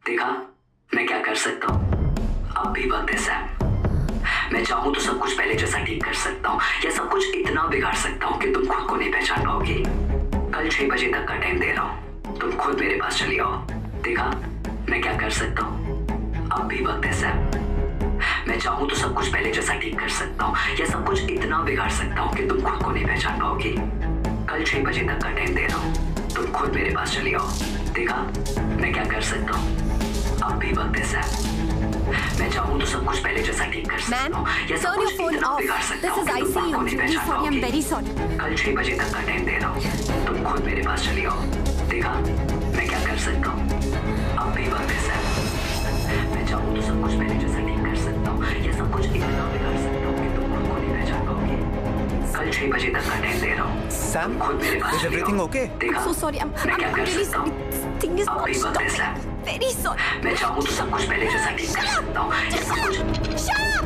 देखा मैं क्या कर सकता हूँ। अब भी वक्त है सैम। मैं चाहूँ तो सब कुछ पहले जैसा ठीक कर सकता हूँ, या सब कुछ इतना बिगाड़ सकता हूँ कि तुम खुद को नहीं पहचान पाओगे। कल 6 बजे तक का टाइम दे रहा हूँ, तुम खुद मेरे पास चली आओ। देखा मैं क्या कर सकता हूँ। अब भी वक्त है सैम। मैं चाहूँ तो सब कुछ पहले जैसा ठीक कर सकता हूँ, या सब कुछ इतना बिगाड़ सकता हूँ कि तुम खुद को नहीं पहचान पाओगी। कल 6 बजे तक का टाइम दे रहा हूँ, तुम खुद मेरे पास चली आओ। देखा मैं क्या कर सकता हूँ? अब भी वक्त है सैम। मैं चाहूँ तो सब कुछ पहले जैसा ठीक कर सकता हूँ, या सब कुछ इतना बिगाड़ सकता हूँ कि तुम खुद को नहीं पहचान पाओगी। कल 6 बजे तक का टाइम दे रहा हूँ, तुम खुद मेरे पास चली आओ। देखा मैं क्या कर सकता हूँ? अब भी वक्त है सैम। मैं चाहूँ तो सब कुछ पहले जैसा ठीक कर सकता हूँ, या सब कुछ इतना बिगाड़ सकता हूँ कि तुम खुद को नहीं पहचान पाओगे। कल 6 बजे तक का टाइम दे रहा हूँ, सैम खुद मेरे पास चली आओ। देखा मैं क्या कर सकता हूँ? अब भी वक्त है सैम। Very sorry. मैं चाहूँ तो सब कुछ पहले जैसा ठीक कर सकता हूँ, या सब कुछ। Shut up!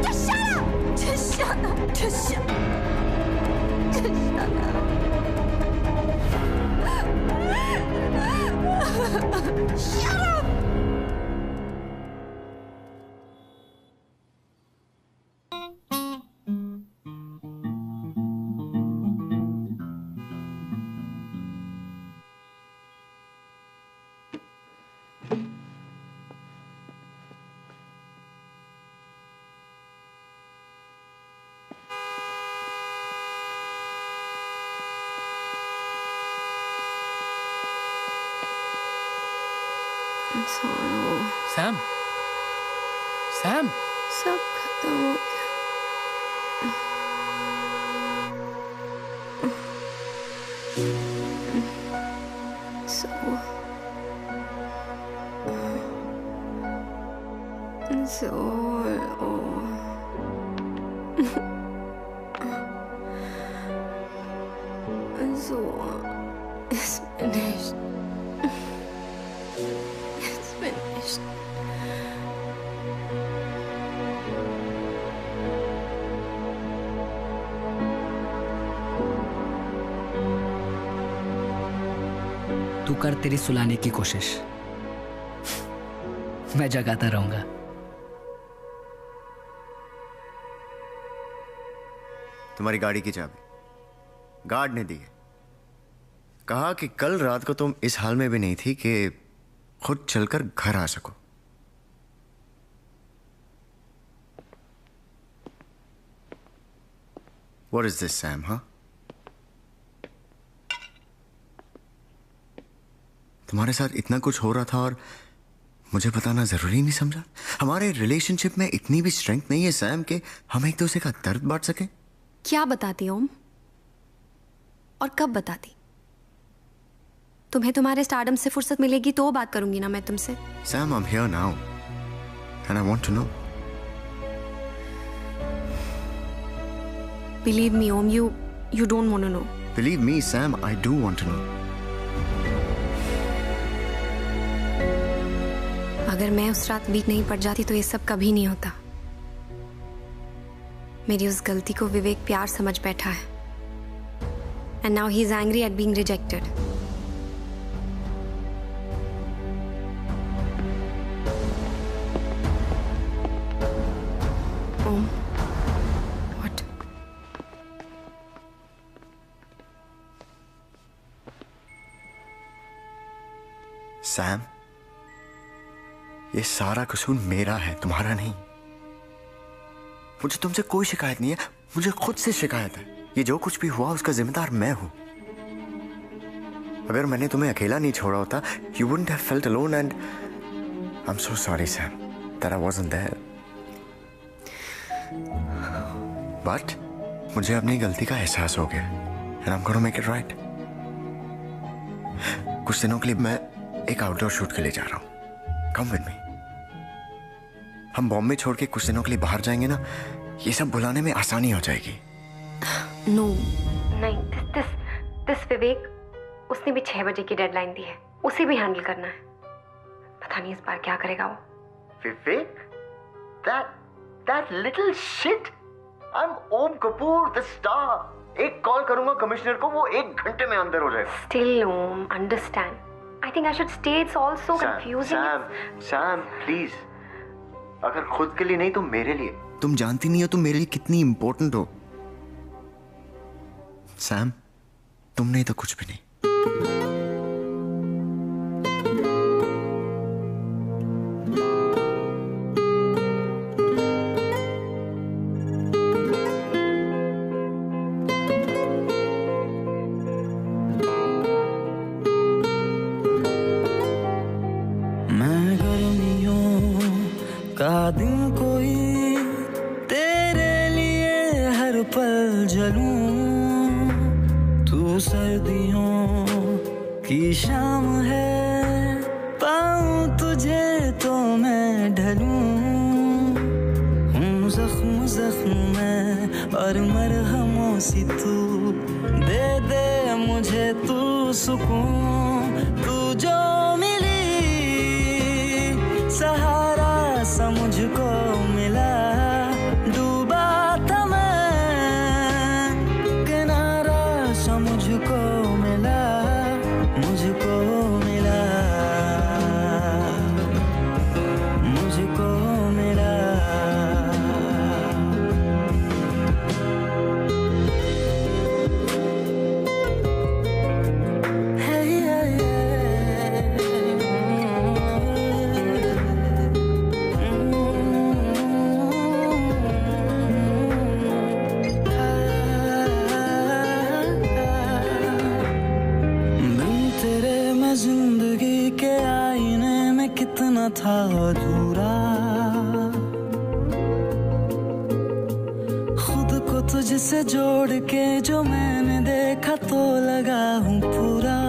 Just shut up! Just shut up! Just shut up! Just shut up! Shut up! Sam, Sam, सब खत्म हो गया। So it's finished. It's finished. तू कर तेरी सुलाने की कोशिश, मैं जगाता रहूंगा। तुम्हारी गाड़ी की चाबी गार्ड ने दी है। कहा कि कल रात को तुम इस हाल में भी नहीं थी कि खुद चलकर घर आ सको। What is this, Sam? हाँ, तुम्हारे साथ इतना कुछ हो रहा था और मुझे बताना जरूरी नहीं समझा? हमारे रिलेशनशिप में इतनी भी स्ट्रेंथ नहीं है सैम कि हम एक दूसरे का दर्द बांट सकें? क्या बताती ओम? और कब बताती? तुम्हें तुम्हारे स्टारडम से फुर्सत मिलेगी तो बात करूंगी ना मैं तुमसे। Sam, I'm here now and I want to know. Believe me, Om, you don't want to know. Believe me, Sam, I do want to know. अगर मैं उस रात वीक नहीं पड़ जाती तो ये सब कभी नहीं होता। मेरी उस गलती को विवेक प्यार समझ बैठा है। And now he is angry at being rejected. Om, what? Sam, ये सारा कसूर मेरा है, तुम्हारा नहीं। मुझे तुमसे कोई शिकायत नहीं है, मुझे खुद से शिकायत है। ये जो कुछ भी हुआ उसका जिम्मेदार मैं हूं। अगर मैंने तुम्हें अकेला नहीं छोड़ा होता, you wouldn't have felt alone and I'm so sorry, Sam, that I wasn't there. But मुझे अपनी गलती का एहसास हो गया and I'm gonna make it right. कुछ दिनों के लिए मैं एक आउटडोर शूट के लिए जा रहा हूँ। Come with me. हम बॉम्बे छोड़ के कुछ दिनों के लिए बाहर जाएंगे ना, ये सब भुलाने में आसानी हो जाएगी। No. नहीं, this विवेक, उसने भी 6 बजे की डेडलाइन दी है, उसे भी हैंडल करना है। पता नहीं इस बार क्या करेगा वो। विवेक? That little shit? I'm Om Kapoor, the star. एक कॉल करूंगा कमिश्नर को, वो 1 घंटे में अंदर हो जाएगा। Still, Om, understand. I think I should stay. It's all so confusing. Sam, please. अगर खुद के लिए नहीं तो मेरे लिए। तुम जानती नहीं हो तुम मेरे लिए कितनी इंपॉर्टेंट हो। सैम, तुम नहीं तो कुछ भी नहीं। दिन कोई तेरे लिए हर पल जलूं, तू सर्दियों की शाम है, पाऊं तुझे तो मैं ढलूं, हूँ जख्म जख्म में और मरहमों सी तू, दे दे मुझे तू सुकून, तू जो मिली सहारा सा मुझको मिला, डूबा था मैं किनारा सा मुझको मिला, मुझको मिला, मुझको मिला। जिंदगी के आईने में कितना था अधूरा, खुद को तुझसे जोड़ के जो मैंने देखा तो लगा हूँ पूरा,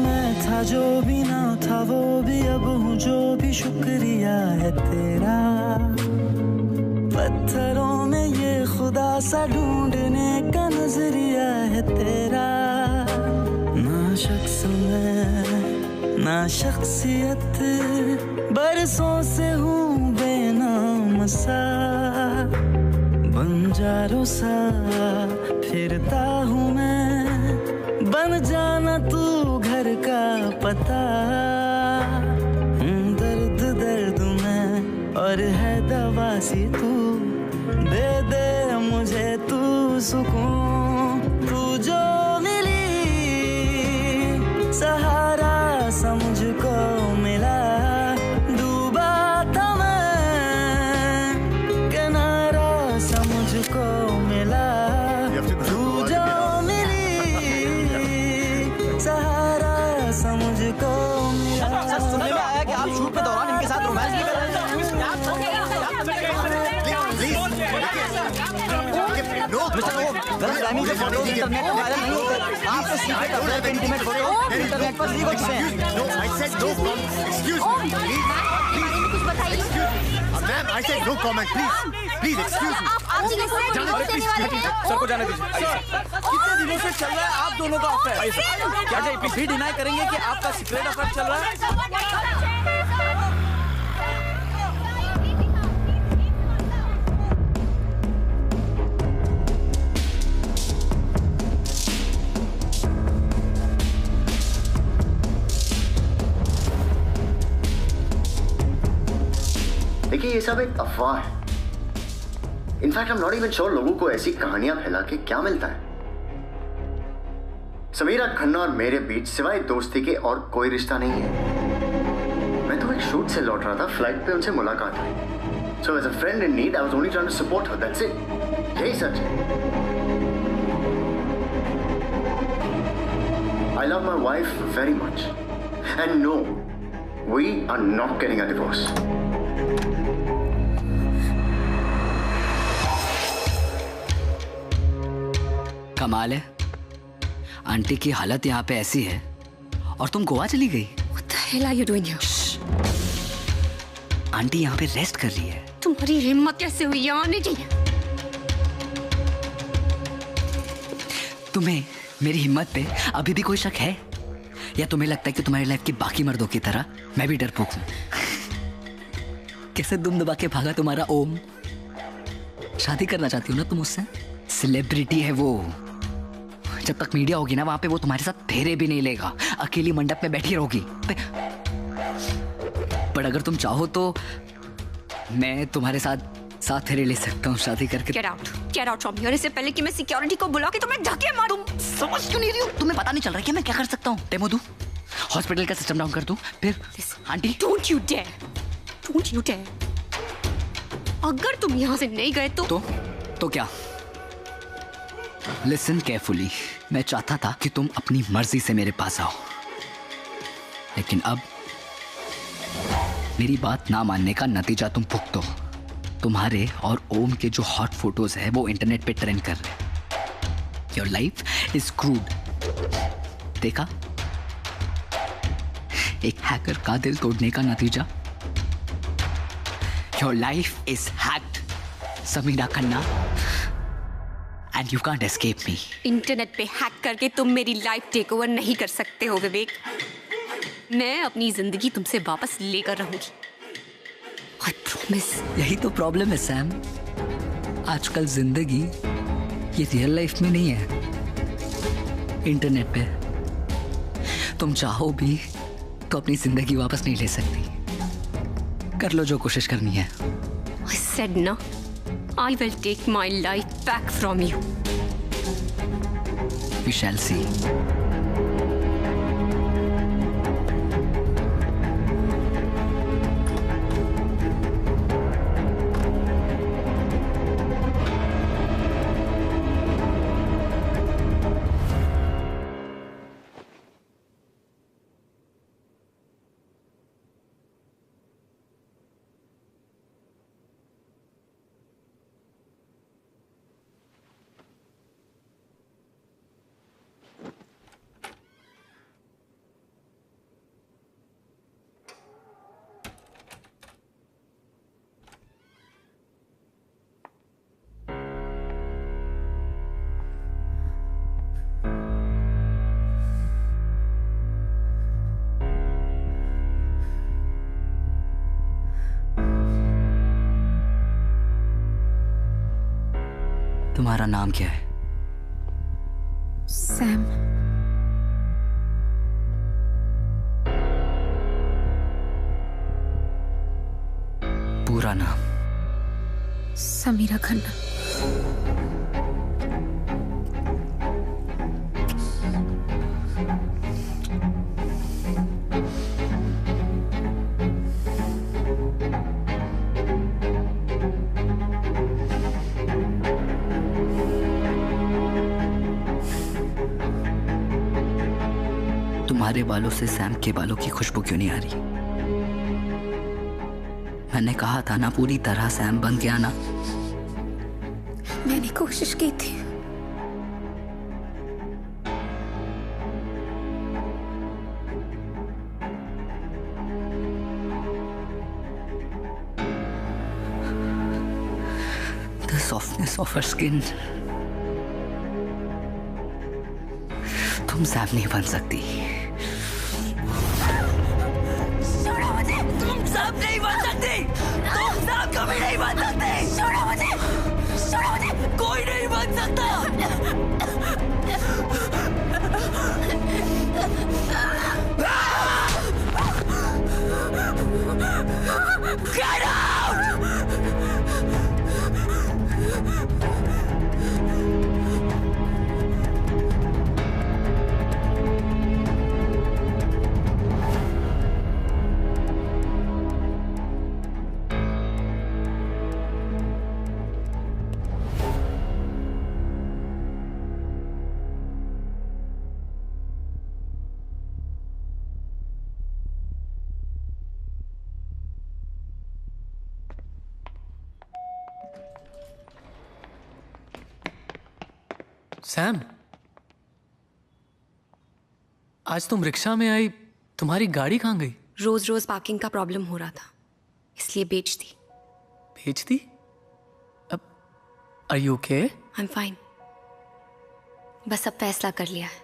मैं था जो भी ना था वो भी अब हूँ जो भी, शुक्रिया है तेरा, पत्थरों में ये खुदा सा ढूंढने का नजरिया है तेरा, ना शख्स में ना शख्सियत, बरसों से हूँ बेनाम सा, बंजारों सा फिरता हूँ मैं, बन जाना तू घर का पता, दर्द दर्द में और है दवा सी तू, दे दे मुझे तू सुकून, तू जो मिली सहारा सा मुझको मिला, डूबा था मैं किनारा सा मुझको मिला, तू जो मिली सहारा सा मुझको मिला। सुनने में आया कि आप शूट के दौरान इनके साथ रोमांस भी कर रहे थे। गलतफहमी से फोटो इंटरनेट पर वायरल नहीं होते, आपके सीक्रेट अफेयर के इंटीमेट फोटो इंटरनेट पर लीक हो चुके हैं। कुछ बताइए। Ma'am, I said no comment, please. Please excuse me. आप सर को जाने दीजिए। कितने दिनों से चल रहा है आप दोनों का अफेयर? क्या भी डिनाई करेंगे कि आपका सीक्रेट अफेयर चल रहा है? देखिए ये सब एक अफवाह है। In fact I am not even sure लोगों को ऐसी कहानियां फैला के क्या मिलता है। समीरा खन्ना और मेरे बीच सिवाय दोस्ती के और कोई रिश्ता नहीं है। मैं तो एक शूट से लौट रहा था, फ्लाइट पे उनसे मुलाकात हुई। So as a friend in need I was only trying to support her, that's it. यही सच है। I love my wife very much and no, we are not getting a divorce. कमाल है, आंटी की हालत यहाँ पे ऐसी है और तुम गोवा चली गई। What the hell are you doing here? Aunty यहाँ पे रेस्ट कर रही है। तुम्हारी हिम्मत कैसे हुई आने की? तुम्हें मेरी हिम्मत पे अभी भी कोई शक है, या तुम्हें लगता है कि तुम्हारी लाइफ की बाकी मर्दों की तरह मैं भी डरपोक हूँ? कैसे दुम दबा के भागा तुम्हारा ओम। शादी करना चाहती हो ना तुम उससे? सेलिब्रिटी है वो, जब तक मीडिया होगी ना वहां पे वो तुम्हारे साथ फेरे भी नहीं लेगा, अकेली मंडप में बैठी रहोगी। पर अगर तुम चाहो तो मैं तुम्हारे साथ फेरे ले सकता हूँ शादी करके। Get out from here। इससे पहले कि मैं सिक्योरिटी को बुला के तुम्हें धक्के मारूं। तुम समझ क्यों नहीं रही हो? तुम्हें पता नहीं चल रहा है कि मैं क्या कर सकता हूँ? डेमो दूं, हॉस्पिटल का सिस्टम डाउन कर दूं, फिर आंटी। Don't you dare। अगर तुम यहाँ से नहीं गए तो क्या? लिसन केयरफुली, मैं चाहता था कि तुम अपनी मर्जी से मेरे पास आओ, लेकिन अब मेरी बात ना मानने का नतीजा तुम भुगतो। तुम्हारे और ओम के जो हॉट फोटोज है वो इंटरनेट पे ट्रेंड कर रहे। Your life is screwed. देखा, एक हैकर का दिल तोड़ने का नतीजा। Your life is hacked Samira Khanna, and you can't escape me. Internet पे हैक करके तुम मेरी लाइफ टेक ओवर नहीं कर सकते हो विवेक। मैं अपनी जिंदगी तुमसे वापस लेकर रहूंगी। I promise। यही तो प्रॉब्लम है सैम, आजकल जिंदगी ये रियल लाइफ में नहीं है, इंटरनेट पे। तुम चाहो भी तो अपनी जिंदगी वापस नहीं ले सकती। कर लो जो कोशिश करनी है। I said no, I will take my life back from you। We shall see। तुम्हारा नाम क्या है? सैम। पूरा नाम? समीरा खन्ना। तुम्हारे बालों से सैम के बालों की खुशबू क्यों नहीं आ रही? मैंने कहा था ना पूरी तरह सैम बन के आना। मैंने कोशिश की थी। The softness of her skin। तुम सैम नहीं बन सकती। तुम सब नहीं बन सकती। तुम सब कभी नहीं बन सकते। छोड़ो मुझे, छोड़ो मुझे। कोई नहीं बन सकता। Get out! सैम, आज तुम रिक्शा में आई, तुम्हारी गाड़ी कहाँ गई? रोज रोज पार्किंग का प्रॉब्लम हो रहा था, इसलिए बेच दी। बेच दी? अब are you okay? I am fine. बस अब फैसला कर लिया है,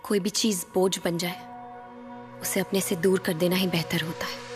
कोई भी चीज बोझ बन जाए उसे अपने से दूर कर देना ही बेहतर होता है।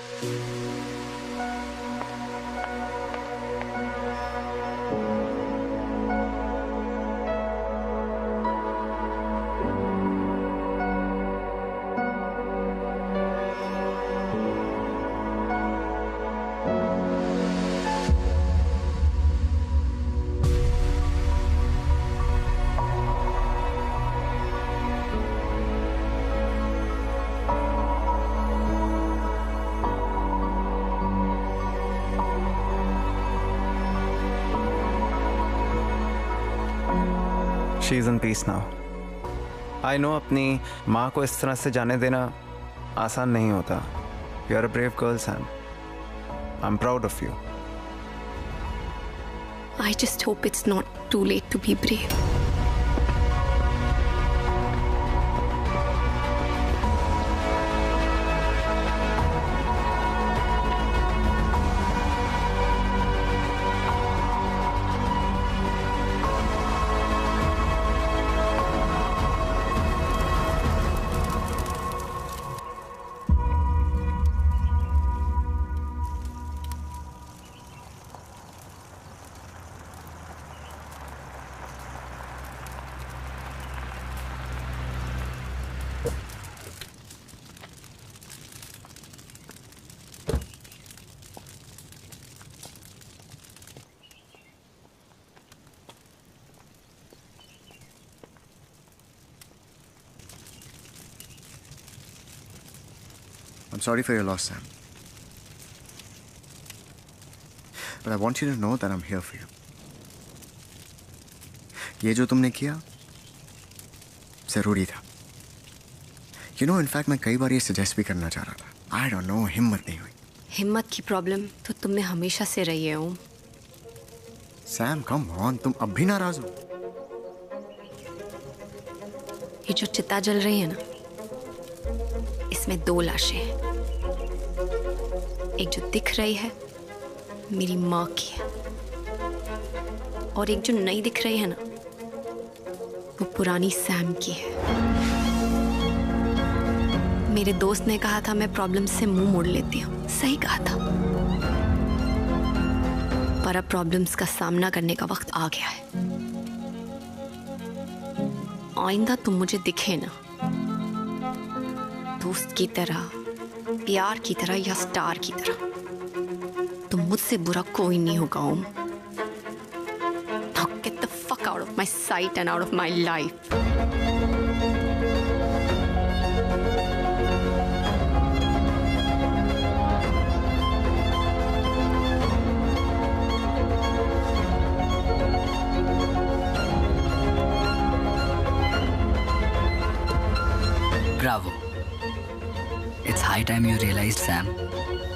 She is in peace now. I know अपनी माँ को इस तरह से जाने देना आसान नहीं होता. You are a brave girl, Sam. I'm proud of you. I just hope it's not too late to be brave. I'm sorry for your loss, Sam. But I want you to know that I'm here for you. ये जो तुमने किया जरूरी था. You know, in fact, मैं कई बार ये suggest भी करना चाह रहा था. I don't know, हिम्मत नहीं हुई. हिम्मत की प्रॉब्लम तो तुम में हमेशा से रही है ओम. सैम, come on, तुम अब भी नाराज हो? ये जो चिता जल रही है ना, इसमें 2 लाशें हैं. एक जो दिख रही है मेरी माँ की है, और एक जो नहीं दिख रही है ना, वो पुरानी सैम की है. मेरे दोस्त ने कहा था मैं प्रॉब्लम से मुंह मोड़ लेती हूँ. सही कहा था, पर अब प्रॉब्लम्स का सामना करने का वक्त आ गया है. आइंदा तुम मुझे दिखे ना, दोस्त की तरह, प्यार की तरह या स्टार की तरह, तो मुझसे बुरा कोई नहीं होगा ओम. Now get the fuck out of my sight and out of my life. Bravo. It's high time you realized, Sam,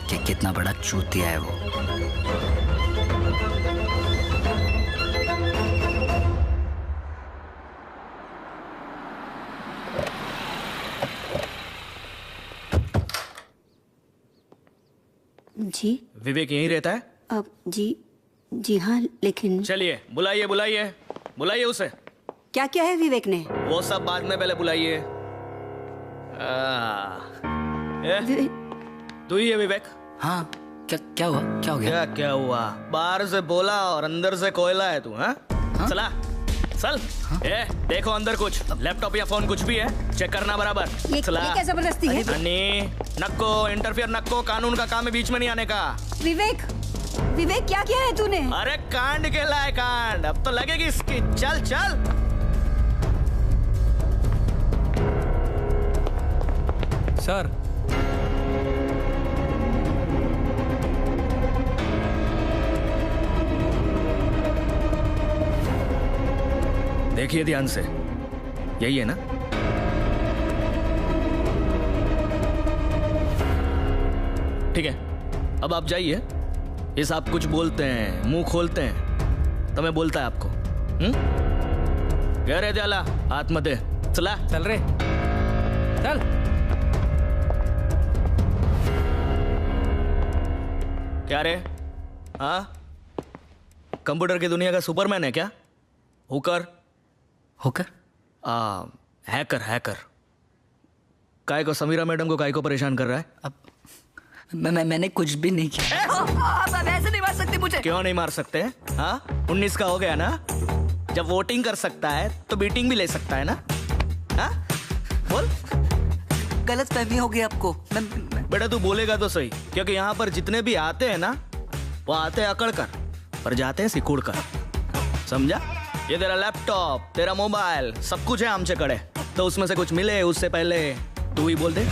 कि कितना बड़ा चूतिया है वो. जी विवेक यहीं रहता है? अब जी हाँ, लेकिन चलिए बुलाइए बुलाइए बुलाइए उसे. क्या क्या है विवेक ने? वो सब बाद में, पहले बुलाइए. तू ही है विवेक? हाँ. क्या हुआ? क्या हो गया? क्या हुआ? बाहर से बोला और अंदर से कोयला है तू. हाँ? चला चल. देखो अंदर कुछ लैपटॉप या फोन कुछ भी है, चेक करना बराबर. ये क्या जबरदस्ती है? नक्को इंटरफियर, नक्को, कानून का काम है, बीच में नहीं आने का. विवेक क्या किया है तूने? अरे कांड के लाए कांड, अब तो लगेगी इसकी. चल चल. सर, देखिए ध्यान से, यही है ना? ठीक है, अब आप जाइए. ये सब कुछ बोलते हैं, मुंह खोलते हैं, तो मैं बोलता है आपको. क्या रे जाला, हाथ मत दे. चला चल रे, चल. क्या रे? हाँ, कंप्यूटर की दुनिया का सुपरमैन है क्या? Hooker hacker. काय को समीरा मैडम को काय को परेशान कर रहा है? अब मैंने कुछ भी नहीं किया. आप ऐसे नहीं मार सकते मुझे. क्यों नहीं मार सकते? हाँ, 19 का हो गया ना, जब वोटिंग कर सकता है तो बीटिंग भी ले सकता है ना. हाँ बोल. गलत फहमी हो गई आपको. बेटा तू बोलेगा तो सही, क्योंकि यहाँ पर जितने भी आते हैं ना, वो आते हैं अकड़ कर और जाते हैं सिकुड़ कर. समझा? ये तेरा लैपटॉप, तेरा मोबाइल, सब कुछ है आमचे कड़े, तो उसमें से कुछ मिले उससे पहले तू ही बोल दे.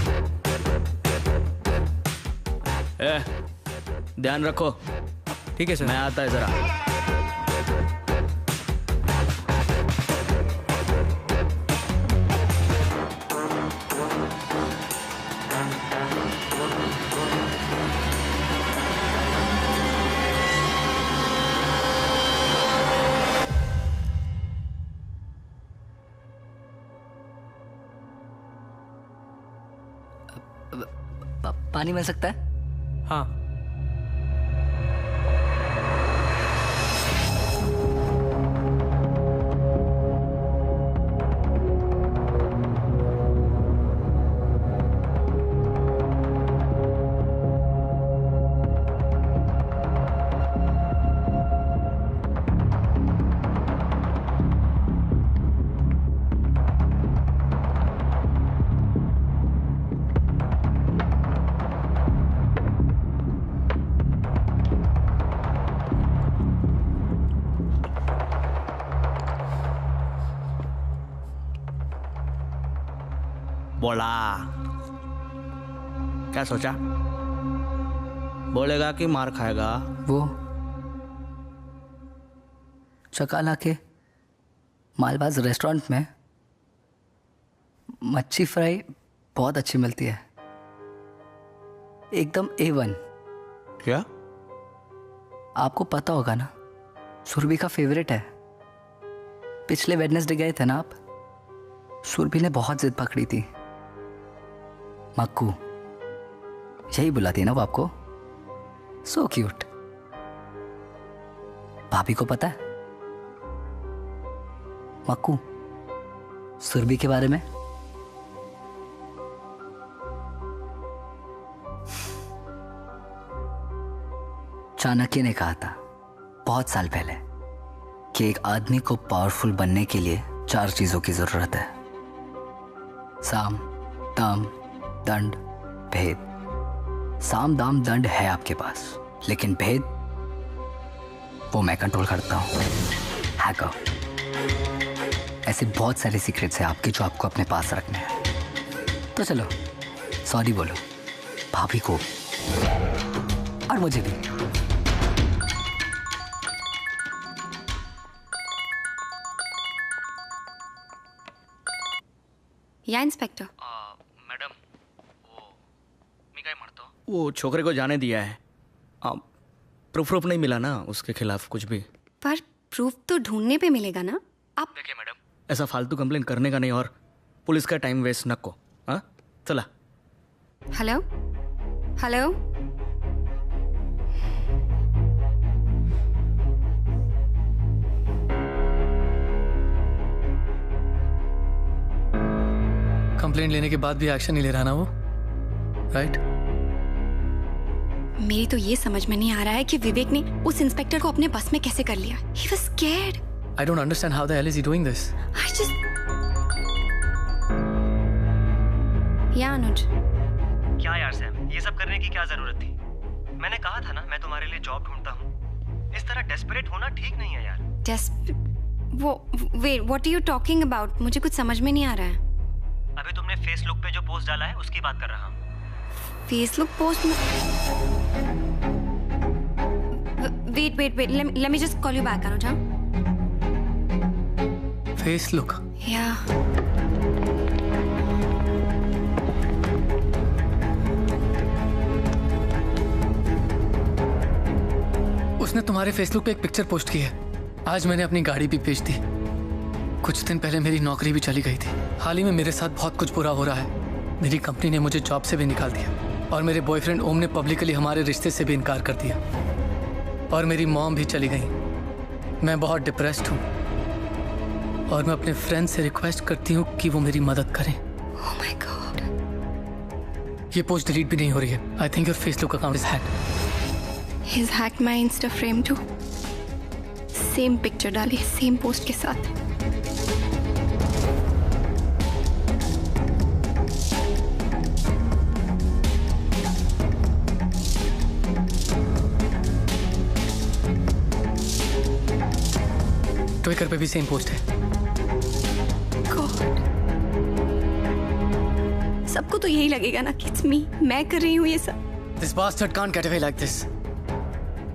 ध्यान रखो. ठीक है सर. मैं आता है जरा. पानी मिल सकता है? हाँ। बोला क्या सोचा? बोलेगा कि मार खाएगा? वो चकाला के मालबाज रेस्टोरेंट में मच्छी फ्राई बहुत अच्छी मिलती है, एकदम A1। क्या? आपको पता होगा ना, सुरभि का फेवरेट है। पिछले वेडनेसडे गए थे ना आप, सुरभि ने बहुत जिद पकड़ी थी। मक्कू यही बुलाती है ना वो आपको, सो क्यूट। भाभी को पता है मक्कू सुरभि के बारे में? चाणक्य ने कहा था बहुत साल पहले कि एक आदमी को पावरफुल बनने के लिए 4 चीजों की जरूरत है: साम, दाम, दंड, भेद। साम, दाम, दंड है आपके पास, लेकिन भेद वो मैं कंट्रोल करता हूं। हैकर। ऐसे बहुत सारे सीक्रेट्स हैं आपके जो आपको अपने पास रखने हैं। तो चलो सॉरी बोलो भाभी को और मुझे भी। या इंस्पेक्टर? मैडम वो छोकरे को जाने दिया है। प्रूफ नहीं मिला ना उसके खिलाफ कुछ भी। पर प्रूफ तो ढूंढने पे मिलेगा ना। आप देखिए मैडम, ऐसा फालतू कंप्लेन करने का नहीं और पुलिस का टाइम वेस्ट न को। हाँ चला। हेलो हेलो, कंप्लेंट लेने के बाद भी एक्शन नहीं ले रहा ना वो, राइट? मेरी तो ये समझ में नहीं आ रहा है कि विवेक ने उस इंस्पेक्टर को अपने बस में कैसे कर लिया। He was scared. I don't understand how the hell is he doing this. I just... या अनुज। क्या यार सैम, ये सब करने की क्या जरूरत थी? मैंने कहा था ना मैं तुम्हारे लिए जॉब ढूंढता हूँ। इस तरह डेस्परेट होना ठीक नहीं है यार। Wait, what are you talking about? मुझे कुछ समझ में नहीं आ रहा है। अभी तुमने फेसबुक पे जो पोस्ट डाला है उसकी बात कर रहा हूँ। फेसबुक पोस्ट में? Wait, let me just call you back, Anuj. Facebook? Yeah. उसने तुम्हारे फेसबुक पे एक पिक्चर पोस्ट की है। आज मैंने अपनी गाड़ी भी बेच दी। कुछ दिन पहले मेरी नौकरी भी चली गई थी। हाल ही में मेरे साथ बहुत कुछ बुरा हो रहा है। मेरी कंपनी ने मुझे जॉब से भी निकाल दिया और मेरे बॉयफ्रेंड ओम ने पब्लिकली हमारे रिश्ते से भी इनकार कर दिया और मेरी मॉम भी चली गई। मैं बहुत डिप्रेस्ड हूँ और मैं अपने फ्रेंड से रिक्वेस्ट करती हूँ कि वो मेरी मदद करें। Oh my God. ये पोस्ट डिलीट भी नहीं हो रही है। I think your Facebook account is hacked. He's hacked my Insta frame too. Same picture डाली, सेम पोस्ट के साथ। ट्विटर पे भी सेम पोस्ट है। God. सबको तो यही लगेगा ना कि it's me, मैं कर रही हूँ ये सब। This bastard can't get away like this.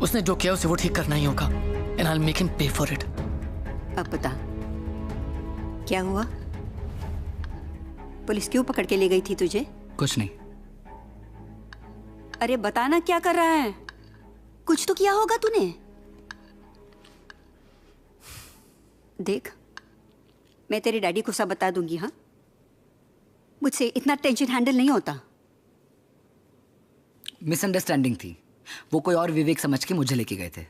उसने जो किया उसे वो ठीक करना ही होगा। And I'll make him pay for it. अब बता क्या हुआ? पुलिस क्यों पकड़ के ले गई थी तुझे? कुछ नहीं। अरे बताना क्या कर रहा है? कुछ तो किया होगा तूने। देख, मैं तेरे डैडी को सब बता दूंगी। हाँ, मुझसे इतना टेंशन हैंडल नहीं होता। मिसअंडरस्टैंडिंग थी। वो कोई और विवेक समझ के मुझे लेके गए थे।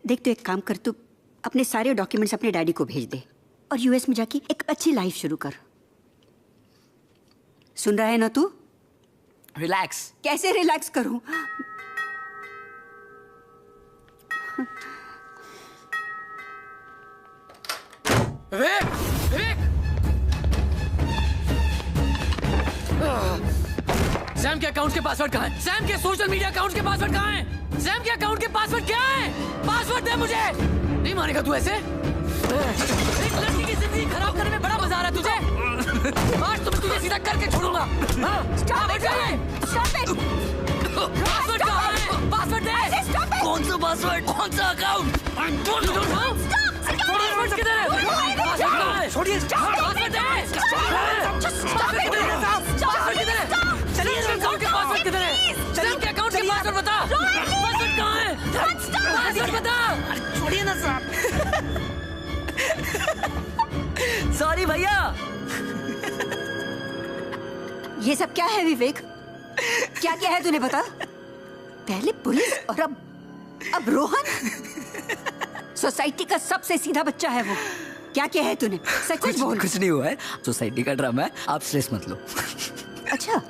देख, तो एक काम कर, तू अपने सारे डॉक्यूमेंट्स अपने डैडी को भेज दे और यूएस में जाके एक अच्छी लाइफ शुरू कर। सुन रहा है ना तू? रिलैक्स। कैसे रिलैक्स करूं? विवेक, विवेक! सैम के अकाउंट के पासवर्ड कहाँ है? सैम के सोशल मीडिया अकाउंट के पासवर्ड कहाँ है? सैम के अकाउंट के पासवर्ड क्या है? पासवर्ड दे मुझे। नहीं मानेगा तू ऐसे? एक लड़की की जिंदगी खराब करने में बड़ा मजा आ रहा है तुझे? आज तो मैं तुझे सीधा करके छोड़ूंगा। पासवर्ड कहाँ है? पासवर्ड दे। कौन सा पासवर्ड? कौन सा अकाउंट? पासवर्ड किधर है? पासवर्ड कहाँ है? छोड़िए। पासवर्ड दे। पासवर्ड किधर है? पासवर्ड किधर है? चलिए अकाउंट के पासवर्ड किधर है? चलिए के अकाउंट के पासवर्ड बता। पासवर्ड कहाँ है? पासवर्ड बता। छोड़िए ना साहब। सॉरी भैया। ये सब क्या है विवेक? क्या क्या है तूने बता? पहले पुलिस और अब रोहन। सोसाइटी का सबसे सीधा बच्चा है वो। क्या क्या है तूने? सच बोल। कुछ नहीं हुआ है, सोसाइटी का ड्रामा है, आप स्ट्रेस मत लो। अच्छा,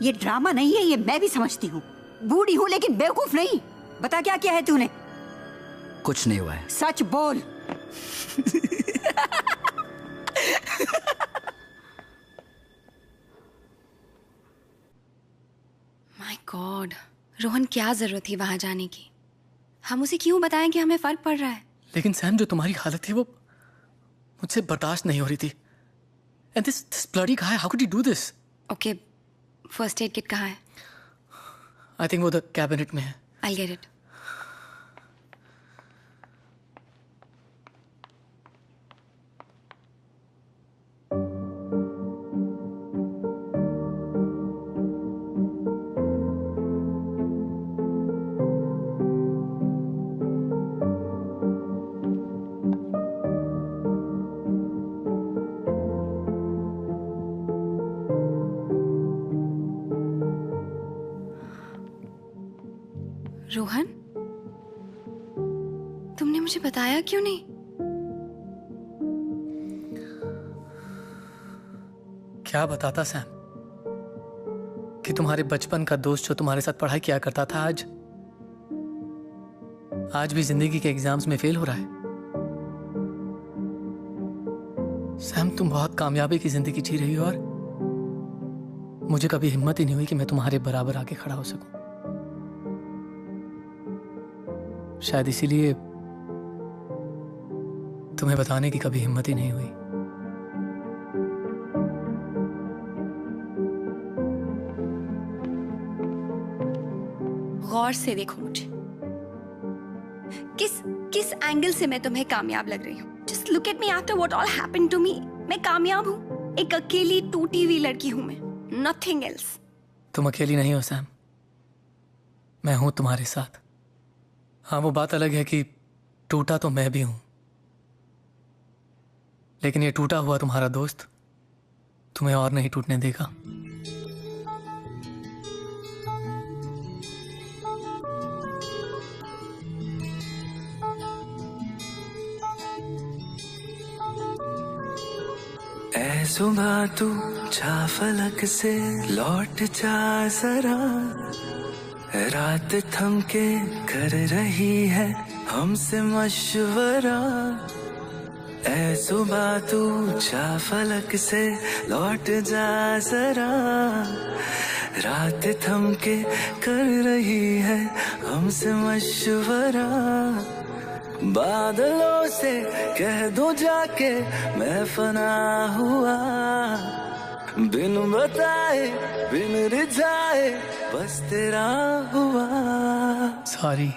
ये ड्रामा नहीं है, ये मैं भी समझती हूँ। बूढ़ी हूँ लेकिन बेवकूफ नहीं। बता क्या क्या है तूने? कुछ नहीं हुआ है। सच बोल। माय गॉड, रोहन क्या जरूरत थी वहां जाने की? हम उसे क्यों बताएं कि हमें फर्क पड़ रहा है? लेकिन सैम, जो तुम्हारी हालत थी वो मुझसे बर्दाश्त नहीं हो रही थी। And this bloody guy, how could you do this? Okay, first aid kit कहाँ है? आई थिंक वो द कैबिनेट में है। I'll get it. रोहन, तुमने मुझे बताया क्यों नहीं? क्या बताता सैम कि तुम्हारे बचपन का दोस्त जो तुम्हारे साथ पढ़ाई किया करता था आज भी जिंदगी के एग्जाम्स में फेल हो रहा है। सैम, तुम बहुत कामयाबी की जिंदगी जी रही हो और मुझे कभी हिम्मत ही नहीं हुई कि मैं तुम्हारे बराबर आके खड़ा हो सकूं। शायद इसीलिए तुम्हें बताने की कभी हिम्मत ही नहीं हुई। गौर से देखो मुझे। किस एंगल से मैं तुम्हें कामयाब लग रही हूँ? Just look at me after what all happened to me. मैं कामयाब हूँ। एक अकेली टूटी हुई लड़की हूँ मैं, नथिंग एल्स। तुम अकेली नहीं हो सैम, मैं हूं तुम्हारे साथ। हाँ, वो बात अलग है कि टूटा तो मैं भी हूं, लेकिन ये टूटा हुआ तुम्हारा दोस्त तुम्हें और नहीं टूटने देगा। ऐ सुबह तू जा फलक से लौट जा जरा, रात थम के कर रही है हमसे मशवरा। ऐ सुबह तू जा फलक से लौट जा जरा, रात थम के कर रही है हमसे मशवरा। बादलों से कह दो जाके मैं फना हुआ, बिन बताए बिन रिझाए बस तेरा हुआ। सॉरी।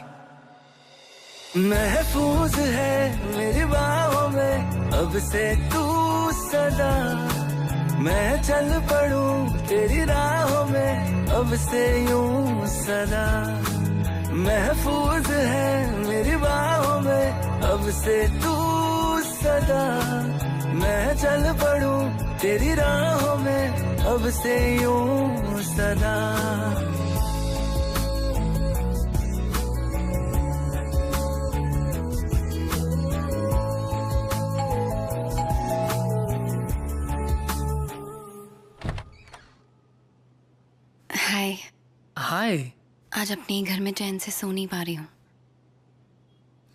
महफूज है मेरी बाहों में अब से तू सदा, मैं चल पड़ूं तेरी राहों में अब से यूं सदा। महफूज है मेरी बाहों में अब से तू सदा, मैं चल पड़ूं तेरी राहों में अब से यूं सदा। हाय। हाय। आज अपने घर में चैन से सो नहीं पा रही हूँ।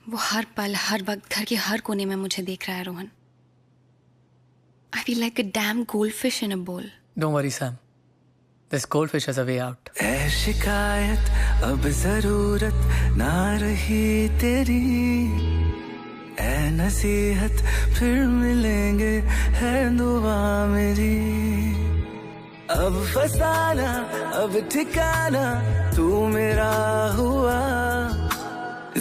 वो हर पल हर वक्त घर के हर कोने में मुझे देख रहा है Rohan. I feel like a damn goldfish in a bowl. Don't worry, Sam. This goldfish has a way out. ऐ शिकायत अब जरूरत ना रही तेरी, ऐ नसीहत फिर मिलेंगे है दुआ मेरी। अब फसाना अब ठिकाना तू मेरा हुआ,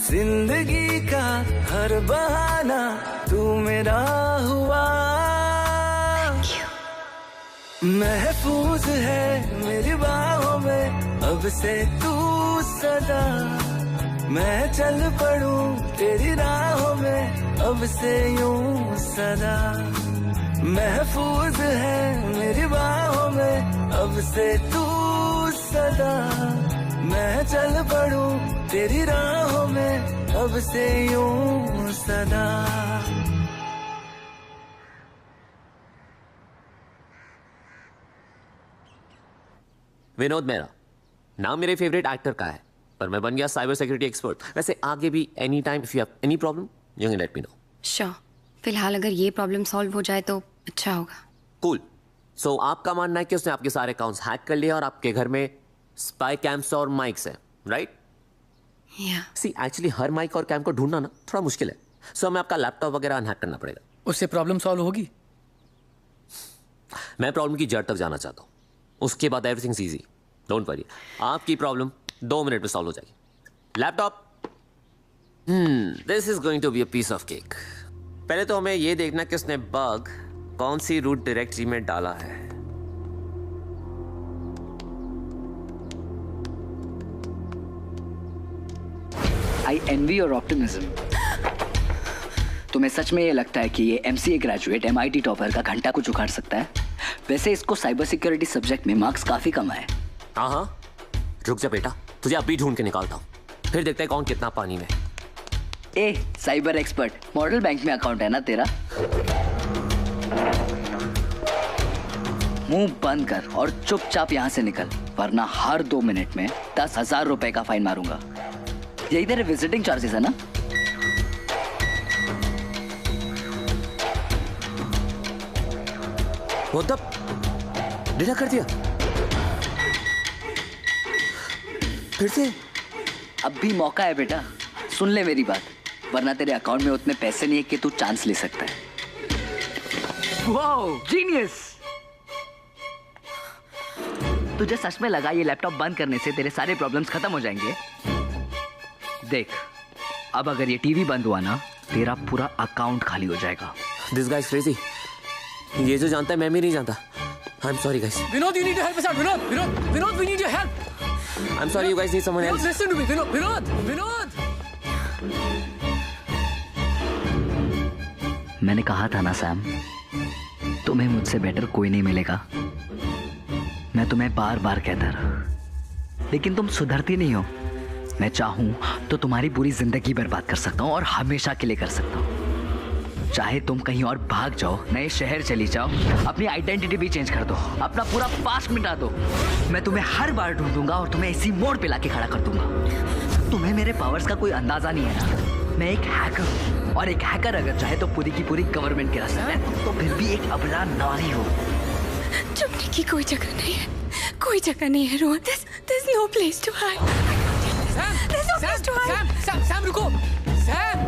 जिंदगी का हर बहाना तू मेरा हुआ। महफूज है मेरी बाहों में अब से तू सदा, मैं चल पड़ूं तेरी राहों में अब से यूं सदा। महफूज है मेरी बाहों में अब से तू सदा, मैं चल पड़ूं तेरी राहों में अब से यूं सदा। विनोद मेहरा नाम मेरे फेवरेट एक्टर का है, पर मैं बन गया साइबर सिक्योरिटी एक्सपर्ट। वैसे आगे भी any time if you have any problem you can let me know. Sure. फिलहाल अगर ये प्रॉब्लम सॉल्व हो जाए तो अच्छा होगा। कूल। सो आपका मानना है कि उसने आपके सारे अकाउंट्स हैक कर लिए और आपके घर में स्पाई कैम्स और माइक्स हैं, राइट? या सी एक्चुअली हर माइक और कैम को ढूंढना ना थोड़ा मुश्किल है, सो हमें आपका लैपटॉप वगैरह अनहैक करना पड़ेगा। उससे प्रॉब्लम सॉल्व होगी? मैं प्रॉब्लम की जड़ तक जाना चाहता हूँ, उसके बाद एवरीथिंग इजी। डोंट वरी, आपकी प्रॉब्लम 2 मिनट में सॉल्व हो जाएगी। Laptop, this is going to be a piece of cake. पहले तो हमें यह देखना कि उसने बग कौन सी रूट डायरेक्टरी में डाला है। आई एनवी योर ऑप्टिमिज्म। तुम्हें सच में ये लगता है कि ये एमसीए ग्रेजुएट MIT टॉपर का घंटा कुछ उखाड़ सकता है? वैसे इसको साइबर सिक्योरिटी सब्जेक्ट में मार्क्स काफी कम आए। हाँ, रुक जा बेटा, तुझे अभी ढूंढ के निकालता हूँ, फिर देखते हैं कौन कितना पानी में। ए साइबर एक्सपर्ट, मॉडल बैंक में अकाउंट है ना तेरा? मुंह बंद कर और चुपचाप यहाँ से निकल, वरना हर 2 मिनट में 10,000 रुपए का फाइन मारूंगा। यही तेरे विजिटिंग चार्जेस है ना? वो तब डिलीट कर दिया फिर से? अब भी मौका है बेटा, सुन ले मेरी बात, वरना तेरे अकाउंट में उतने पैसे नहीं है कि तू चांस ले सकता है। Wow, genius! तुझे सच में लगा ये लैपटॉप बंद करने से तेरे सारे प्रॉब्लम्स खत्म हो जाएंगे? देख, अब अगर ये टीवी बंद हुआ ना, तेरा पूरा अकाउंट खाली हो जाएगा। This guys crazy. ये जो जानता है मैं भी नहीं जानता। I am sorry guys. Vinod, you need to help us out. Vinod, we need your help. I'm sorry, you guys need someone else. Listen to me, Vinod. मैंने कहा था ना सैम, तुम्हें मुझसे बेटर कोई नहीं मिलेगा। मैं तुम्हें बार बार कहता रहा, लेकिन तुम सुधरती नहीं हो। मैं चाहूं तो तुम्हारी पूरी जिंदगी बर्बाद कर सकता हूं और हमेशा के लिए कर सकता हूं। चाहे तुम कहीं और भाग जाओ, नए शहर चली जाओ, अपनी आइडेंटिटी भी चेंज कर दो, अपना पूरा पास्ट मिटा दो, मैं तुम्हें हर बार ढूंढूंगा और तुम्हें इसी मोड़ पे लाके खड़ा कर दूंगा। तुम्हें मेरे पावर्स का कोई अंदाजा नहीं है ना? मैं एक हैकर हूं, और एक हैकर अगर चाहे तो पूरी की पूरी गवर्नमेंट गिरा सकता है। तो फिर भी एक अबला नारी हो। चुपने की कोई जगह नहीं है, कोई जगह नहीं है Rohan. There's no place to hide. There's no place to hide. Sam रुको। Sam.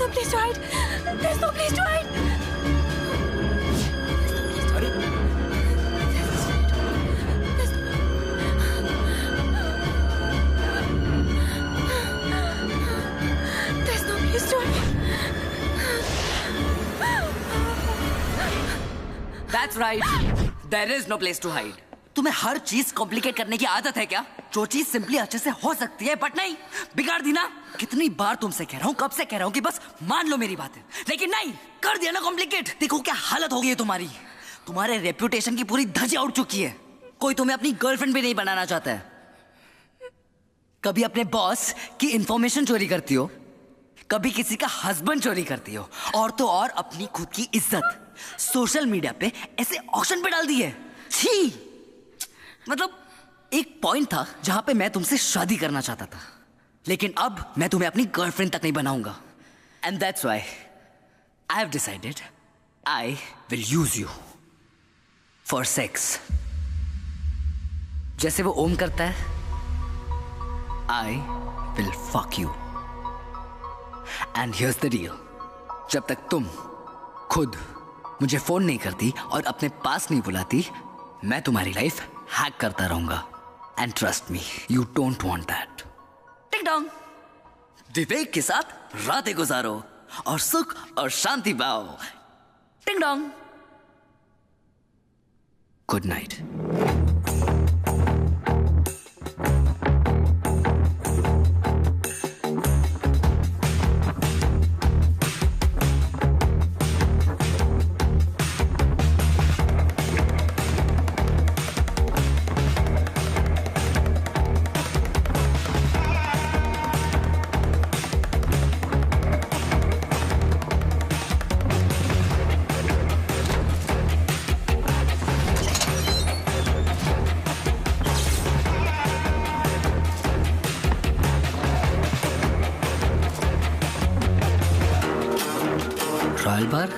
no place to hide. There's no place to hide. There's no place to hide. That's right. There is no place to hide. तुम्हें हर चीज complicate करने की आदत है क्या? जो चीज सिंपली अच्छे से हो सकती है बट नहीं, बिगाड़ दी ना। कितनी बार तुमसे कह रहा हूँ, कब से कह रहा हूँ कि बस मान लो मेरी बातें, लेकिन नहीं, कर दिया ना कॉम्प्लिकेट। देखो क्या हालत हो गई है तुम्हारी। तुम्हारे रेप्यूटेशन की पूरी धज्जियां उड़ चुकी है। कोई तुम्हें अपनी गर्लफ्रेंड भी नहीं बनाना चाहता है। कभी अपने बॉस की इंफॉर्मेशन चोरी करती हो, कभी किसी का हस्बैंड चोरी करती हो, और तो और अपनी खुद की इज्जत सोशल मीडिया पे ऐसे ऑक्शन पे डाल दी है। छी! मतलब एक पॉइंट था जहां पे मैं तुमसे शादी करना चाहता था, लेकिन अब मैं तुम्हें अपनी गर्लफ्रेंड तक नहीं बनाऊंगा। And that's why I have decided I will use you for sex. जैसे वो ओम करता है, I will fuck you. And here's the deal, जब तक तुम खुद मुझे फोन नहीं करती और अपने पास नहीं बुलाती, मैं तुम्हारी लाइफ हैक करता रहूंगा। And trust me, you don't want that. Tick dong, Vivek के साथ रातें गुजारो और सुख और शांति पाओ। Tick dong, good night. Trial bar,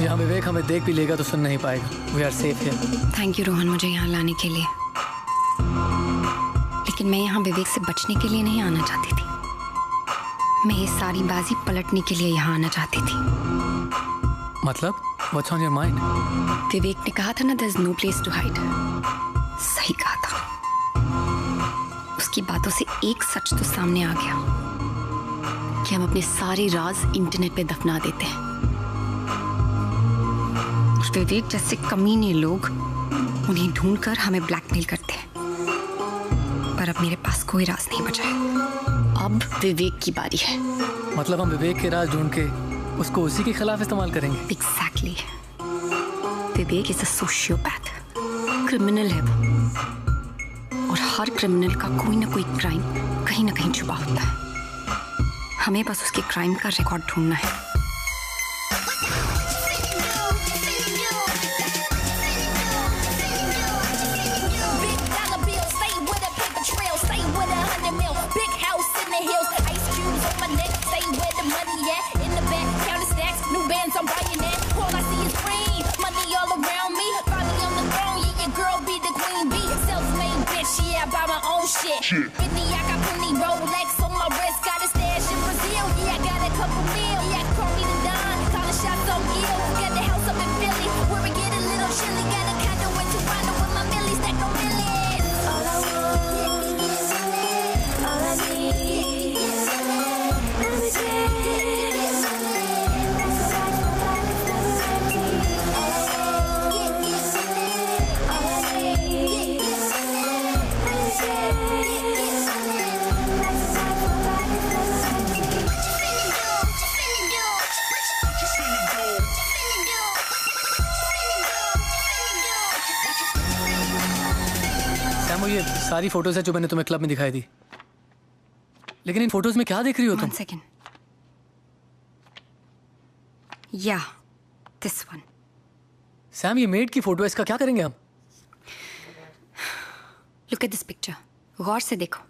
यहाँ विवेक हमें देख भी लेगा तो सुन नहीं पाएगा। We are safe here. Thank you Rohan मुझे यहाँ लाने के लिए, लेकिन मैं यहाँ विवेक से बचने के लिए नहीं आना चाहती थी। मैं ये सारी बाजी पलटने के लिए यहाँ आना चाहती थी। मतलब what's on your mind? Vivek ने कहा था ना, there is no place to hide. सही कहा था। उसकी बातों से एक सच तो सामने आ गया कि हम अपने सारे राज इंटरनेट पे दफना देते हैं। विवेक जैसे कमीने लोग उन्हें ढूंढकर हमें ब्लैकमेल करते हैं, पर अब मेरे पास कोई राज नहीं बचा है। अब विवेक की बारी है। मतलब हम विवेक के राज ढूंढ के उसको उसी के खिलाफ इस्तेमाल करेंगे? Exactly. Vivek is a sociopath, criminal है वो, और हर क्रिमिनल का कोई ना कोई क्राइम कहीं ना कहीं छुपा होता है। हमें बस उसके क्राइम का रिकॉर्ड ढूंढना है। Shit. Whitney, I got plenty Rolex on my wrist, got a stash in Brazil. Yeah, I got a couple mil. Yeah, call me the Don, calling shots on ill. Got the house up in Philly, where we get a little chilly. Got a condo in Toronto with my millies, stack on millions. All I want is all I need is every day is that's a life of life, never empty. All I want is all I need is every day. वो ये सारी photos है जो मैंने तुम्हें club में दिखाई दी, लेकिन इन फोटोज में क्या देख रही हो तुम? 1 second. या दिस वन। सैम, ये मेड की फोटो है, इसका क्या करेंगे हम? लुक एट दिस पिक्चर, गौर से देखो।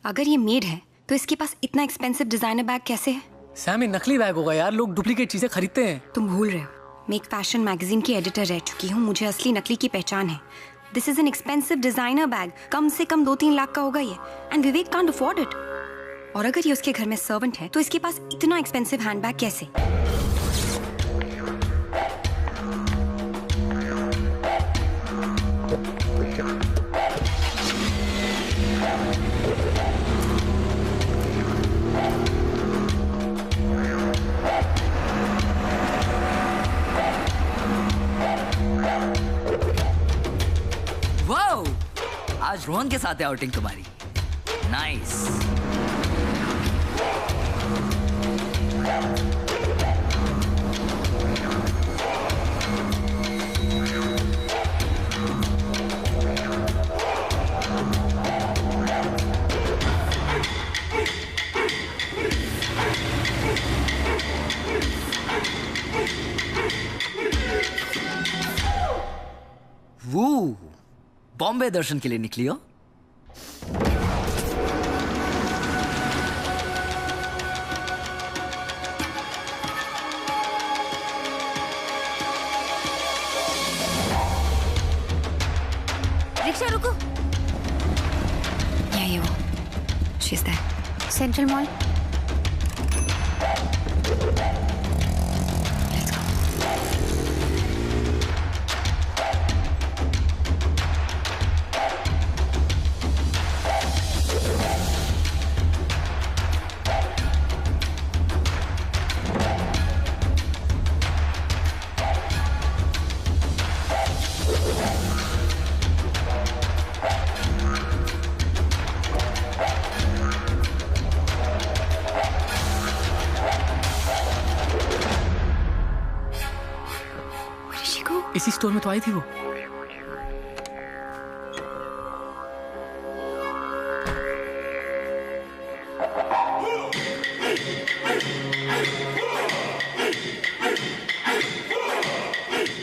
अगर ये मेड है तो इसके पास इतना एक्सपेंसिव डिजाइनर बैग कैसे है? सैम, ये नकली बैग होगा यार, लोग डुप्लीकेट चीजें खरीदते हैं। तुम भूल रहे हो, मैं एक फैशन मैगजीन की एडिटर रह चुकी हूँ, मुझे असली नकली की पहचान है। This is an expensive designer bag, कम से कम 2-3 लाख का होगा ये, and Vivek can't afford it. और अगर ये उसके घर में सर्वेंट है तो इसके पास इतना एक्सपेंसिव हैंडबैग कैसे? वाओ, आज रोहन के साथ है आउटिंग तुम्हारी। नाइस। वो बॉम्बे दर्शन के लिए निकली हो? रिक्शा रुको। ये वो, she's there. Central mall. इसी स्टोर में तो आई थी वो।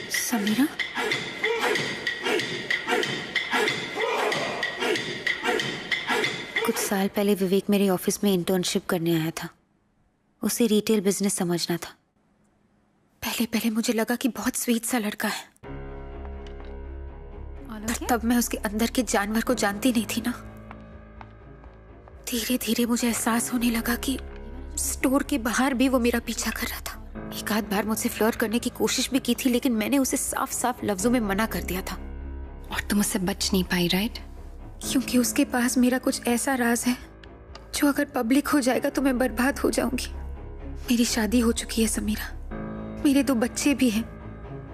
समीरा? कुछ साल पहले विवेक मेरे ऑफिस में इंटर्नशिप करने आया था। उसे रिटेल बिजनेस समझना था। पहले मुझे लगा कि बहुत स्वीट सा लड़का है, पर तब मैं उसके अंदर के जानवर को जानती नहीं थी ना। धीरे धीरे मुझे एहसास होने लगा कि स्टोर के बाहर भी वो मेरा पीछा कर रहा था। एक आध बार मुझसे फ्लर्ट करने की कोशिश भी की थी, लेकिन मैंने उसे साफ साफ लफ्जों में मना कर दिया था। और तुम उससे बच नहीं पाई, राइट? क्योंकि उसके पास मेरा कुछ ऐसा राज है जो अगर पब्लिक हो जाएगा तो मैं बर्बाद हो जाऊंगी। मेरी शादी हो चुकी है समीरा, मेरे 2 बच्चे भी हैं।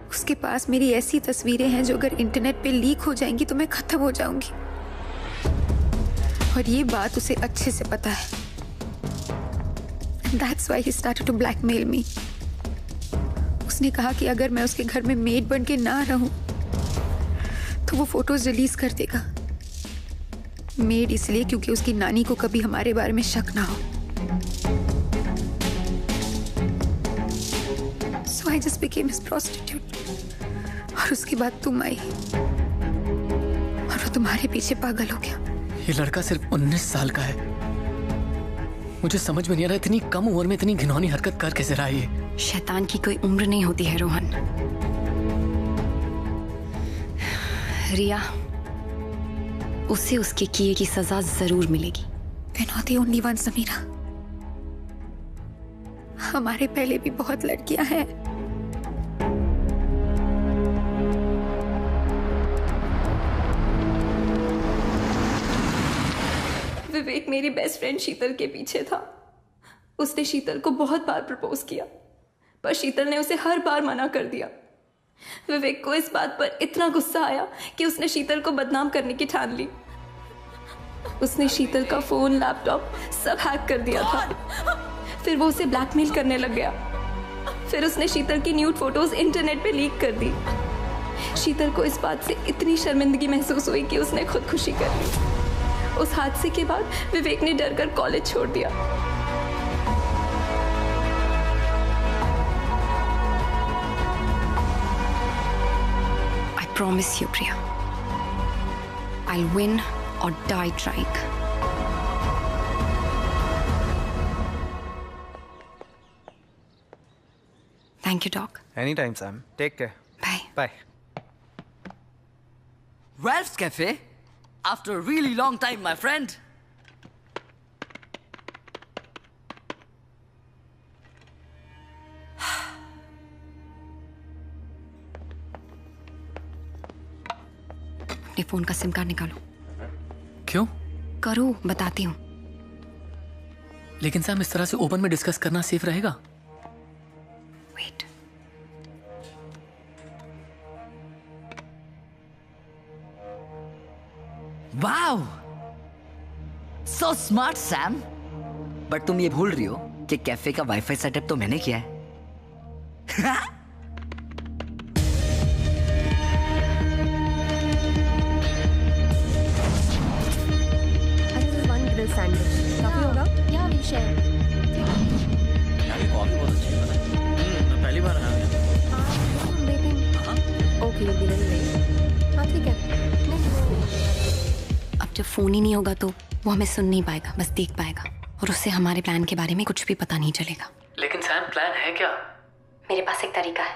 उसके पास मेरी ऐसी तस्वीरें हैं जो अगर इंटरनेट पे लीक हो जाएंगी तो मैं खत्म हो जाऊंगी, और ये बात उसे अच्छे से पता है। And that's why he started to blackmail me. उसने कहा कि अगर मैं उसके घर में मेड बन के ना रहूं तो वो फोटोज रिलीज कर देगा। मेड इसलिए क्योंकि उसकी नानी को कभी हमारे बारे में शक ना हो। So I just became his prostitute. और उसके बाद तुम आई और वो तुम्हारे पीछे पागल हो गया। ये लड़का सिर्फ 19 साल का है। मुझे समझ में नहीं आ रहा इतनी कम उम्र में इतनी घिनौनी हरकत कर कैसे रहा है ये। शैतान की कोई उम्र नहीं होती है रोहन। रिया, उसे उसके किए की सजा जरूर मिलेगी। We're not the only one, Samira. हमारे पहले भी बहुत लड़कियां हैं। विवेक मेरी बेस्ट फ्रेंड शीतल के पीछे था। उसने शीतल को बहुत बार प्रपोज किया, पर शीतल ने उसे हर बार मना कर दिया। विवेक को इस बात पर इतना गुस्सा आया कि उसने शीतल को बदनाम करने की ठान ली। उसने शीतल का फोन, लैपटॉप सब हैक कर दिया था। फिर वो उसे ब्लैकमेल करने लग गया। फिर उसने शीतल की न्यूड फोटोज इंटरनेट पे लीक कर दी। शीतल को इस बात से इतनी शर्मिंदगी महसूस हुई कि उसने खुदकुशी कर ली। उस हादसे के बाद विवेक ने डर कर कॉलेज छोड़ दिया। I promise you, Priya, I'll win or die trying. Thank you, Doc. Anytime, Sam. Take care. Bye. Bye. Ralph's Cafe? After a really long time, my friend. अपने फोन का सिम कार्ड निकालो। क्यों? करो, बताती हूँ। लेकिन सैम, इस तरह से ओपन में डिस्कस करना सेफ रहेगा? Wait. Wow, so smart Sam. But तुम ये भूल रही हो कि कैफे का वाईफाई सेटअप तो मैंने किया है। काफी होगा? या वी शेयर। मैं पहली बार आया। Okay, you will wait. हाँ ठीक है। अब जब फोन ही नहीं होगा तो वो हमें सुन नहीं पाएगा, बस देख पाएगा, और उससे हमारे प्लान के बारे में कुछ भी पता नहीं चलेगा। लेकिन सैम, प्लान है क्या? मेरे पास एक तरीका है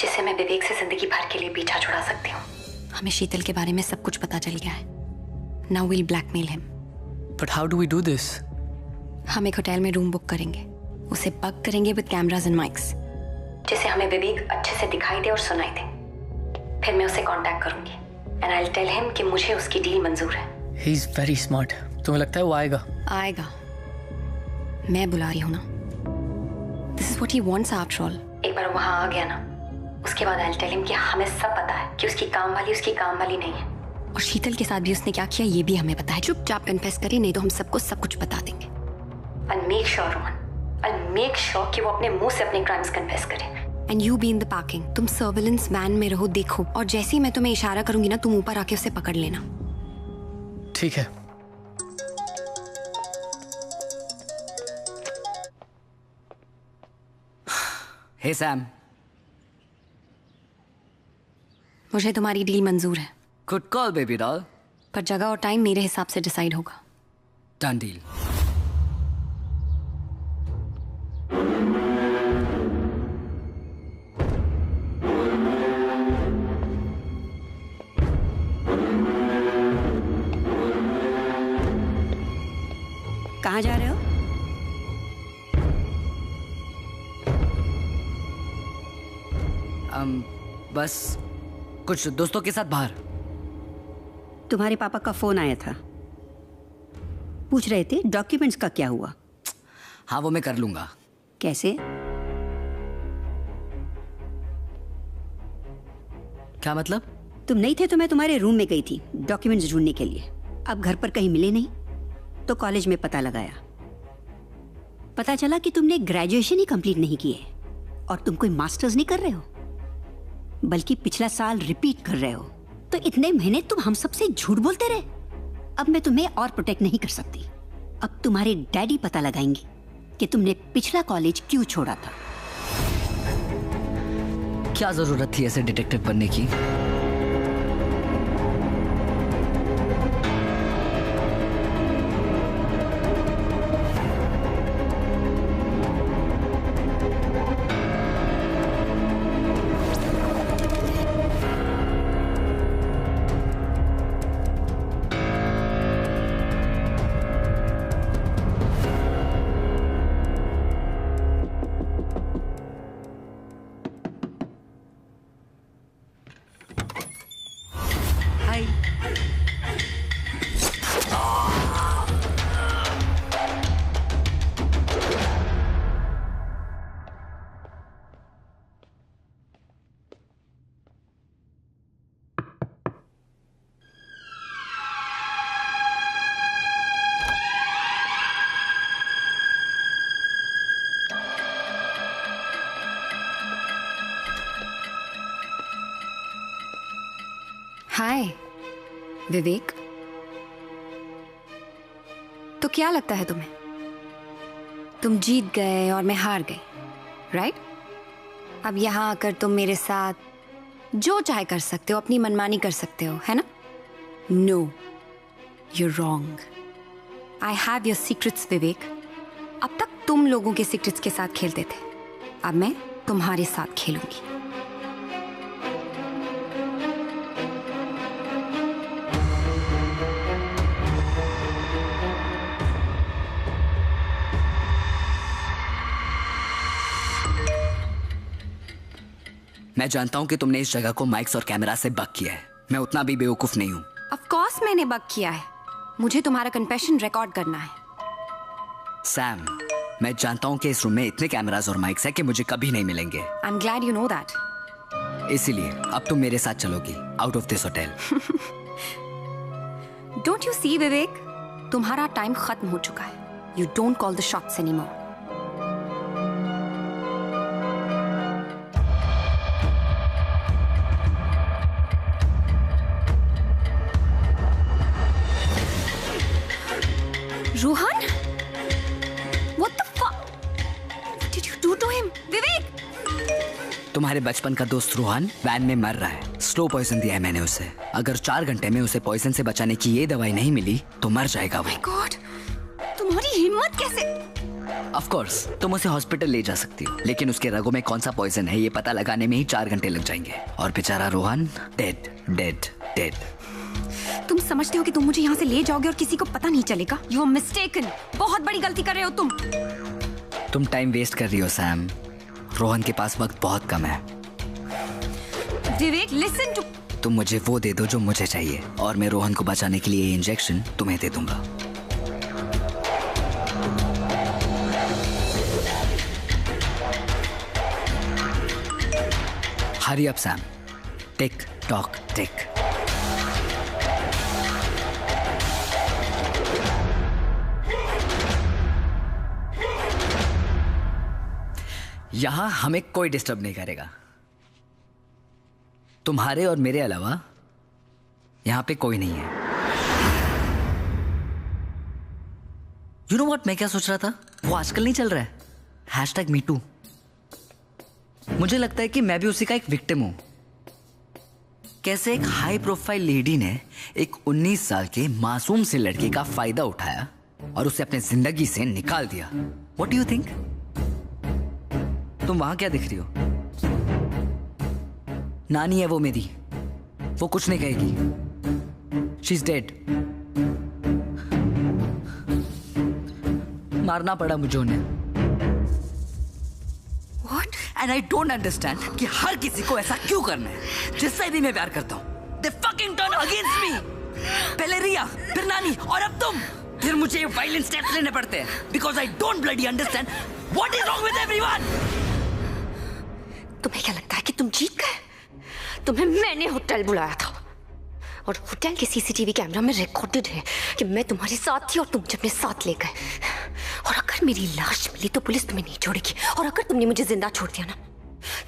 जिससे मैं विवेक से जिंदगी भर के लिए पीछा छुड़ा सकती हूँ। हमें शीतल के बारे में सब कुछ पता चल गया है। Now we'll blackmail him. But how do we do this? हम एक होटल में रूम बुक करेंगे, उसे पग करेंगे विद कैमरास एंड माइक्स, जिससे हमें विवेक अच्छे से दिखाई दे और सुनाई दे। फिर मैं उसे कांटेक्ट करूंगी and I will tell him कि मुझे उसकी डील मंजूर है। He is very smart. तुम्हें लगता है वो आएगा? आएगा। मैं बुला रही हूँ ना। This is what he wants after all. एक बार वहाँ आ गया ना, उसके बाद आई विल टेल हिम कि हमें सब पता है कि उसकी काम वाली नहीं है, और शीतल के साथ भी उसने क्या किया ये भी हमें पता है। चुपचाप कन्फेस करिए, नहीं तो हम सबको सब कुछ बता देंगे। I'll make sure, Rohan, I'll make sure कि वो अपने मुंह से अपने क्राइम्स कन्फेस करे। And you be in the parking. तुम सर्विलेंस वैन में रहो, देखो, और जैसे ही मैं तुम्हें इशारा करूंगी ना, तुम ऊपर आके उसे पकड़ लेना। ठीक है। हे सैम, मुझे तुम्हारी डील मंजूर है। Good call baby doll. पर जगह और टाइम मेरे हिसाब से डिसाइड होगा। Done deal. कहाँ जा रहे हो? बस कुछ दोस्तों के साथ बाहर। तुम्हारे पापा का फोन आया था, पूछ रहे थे डॉक्यूमेंट्स का क्या हुआ। हाँ, वो मैं कर लूंगा। कैसे? क्या मतलब? तुम नहीं थे तो मैं तुम्हारे रूम में गई थी डॉक्यूमेंट्स ढूंढने के लिए। अब घर पर कहीं मिले नहीं तो कॉलेज में पता लगाया, पता चला कि तुमने ग्रेजुएशन ही कंप्लीट नहीं की है और तुम कोई मास्टर्स नहीं कर रहे हो, बल्कि पिछला साल रिपीट कर रहे हो। तो इतने महीने तुम हम सबसे झूठ बोलते रहे। अब मैं तुम्हें और प्रोटेक्ट नहीं कर सकती। अब तुम्हारे डैडी पता लगाएंगे कि तुमने पिछला कॉलेज क्यों छोड़ा था। क्या जरूरत थी ऐसे डिटेक्टिव बनने की? हाय विवेक, तो क्या लगता है तुम्हें? तुम जीत गए और मैं हार गई, राइट? अब यहाँ आकर तुम मेरे साथ जो चाहे कर सकते हो, अपनी मनमानी कर सकते हो, है ना? No, you wrong. I have your secrets Vivek. अब तक तुम लोगों के सीक्रेट्स के साथ खेलते थे, अब मैं तुम्हारे साथ खेलूंगी। मैं जानता हूं कि तुमने इस जगह को माइक्स और कैमरा से बक किया है। मैं उतना भी बेवकूफ नहीं हूं। ऑफ कोर्स मैंने बक किया है। मुझे तुम्हारा कन्फेशन रिकॉर्ड करना है। सैम, मैं जानता हूं कि इस रूम में इतने कैमरास और माइक्स हैं कि मुझे कभी नहीं मिलेंगे। I am glad you know that. इसीलिए अब तुम मेरे साथ चलोगी out of this hotel. Don't you see Vivek, तुम्हारा टाइम खत्म हो चुका है। You don't call the shots anymore. Rohan, what the fuck? What did you do to him? Vivek! तुम्हारे बचपन का दोस्त रोहन वैन में मर रहा है। स्लो पॉइजन दिया है मैंने उसे। अगर 4 घंटे में उसे पॉइजन से बचाने की ये दवाई नहीं मिली तो मर जाएगा वो। My God! तुम्हारी हिम्मत कैसे? Of course, तुम उसे हॉस्पिटल ले जा सकती हो, लेकिन उसके रगों में कौन सा पॉइजन है ये पता लगाने में ही 4 घंटे लग जाएंगे। और बेचारा रोहन डेड डेड डेड। तुम समझते हो कि तुम मुझे यहाँ से ले जाओगे और किसी को पता नहीं चलेगा? You are mistaken. बहुत बड़ी गलती कर रहे हो तुम। तुम टाइम वेस्ट कर रही हो सैम। रोहन के पास वक्त बहुत कम है। विवेक, listen to... तुम मुझे वो दे दो जो मुझे चाहिए और मैं रोहन को बचाने के लिए ये इंजेक्शन तुम्हें दे दूंगा। Hurry up Sam. Tick tock tick. यहां हमें कोई डिस्टर्ब नहीं करेगा। तुम्हारे और मेरे अलावा यहां पे कोई नहीं है। यू नो व्हाट, मैं क्या सोच रहा था? वो आजकल नहीं चल रहा है #MeToo। मुझे लगता है कि मैं भी उसी का एक विक्टिम हूं। कैसे एक हाई प्रोफाइल लेडी ने एक 19 साल के मासूम से लड़के का फायदा उठाया और उसे अपने जिंदगी से निकाल दिया। What do you think? तुम वहां क्या दिख रही हो? नानी है वो मेरी, वो कुछ नहीं कहेगी। She is dead. मारना पड़ा मुझे उन्हें। What? And I don't understand कि हर किसी को ऐसा क्यों करना है। जिससे भी मैं प्यार करता हूँ they fucking turn against me। पहले रिया, फिर नानी और अब तुम। फिर मुझे ये वायलेंट स्टेप्स लेने पड़ते हैं because I don't bloody understand what is wrong with everyone। तुम्हें क्या लगता है कि तुम जीत गए? तुम्हें मैंने होटल बुलाया था और होटल के सीसीटीवी कैमरा में रिकॉर्डेड है कि मैं तुम्हारे साथ थी और तुम मुझे अपने साथ ले गए। और अगर मेरी लाश मिली तो पुलिस तुम्हें नहीं छोड़ेगी, और अगर तुमने मुझे जिंदा छोड़ दिया ना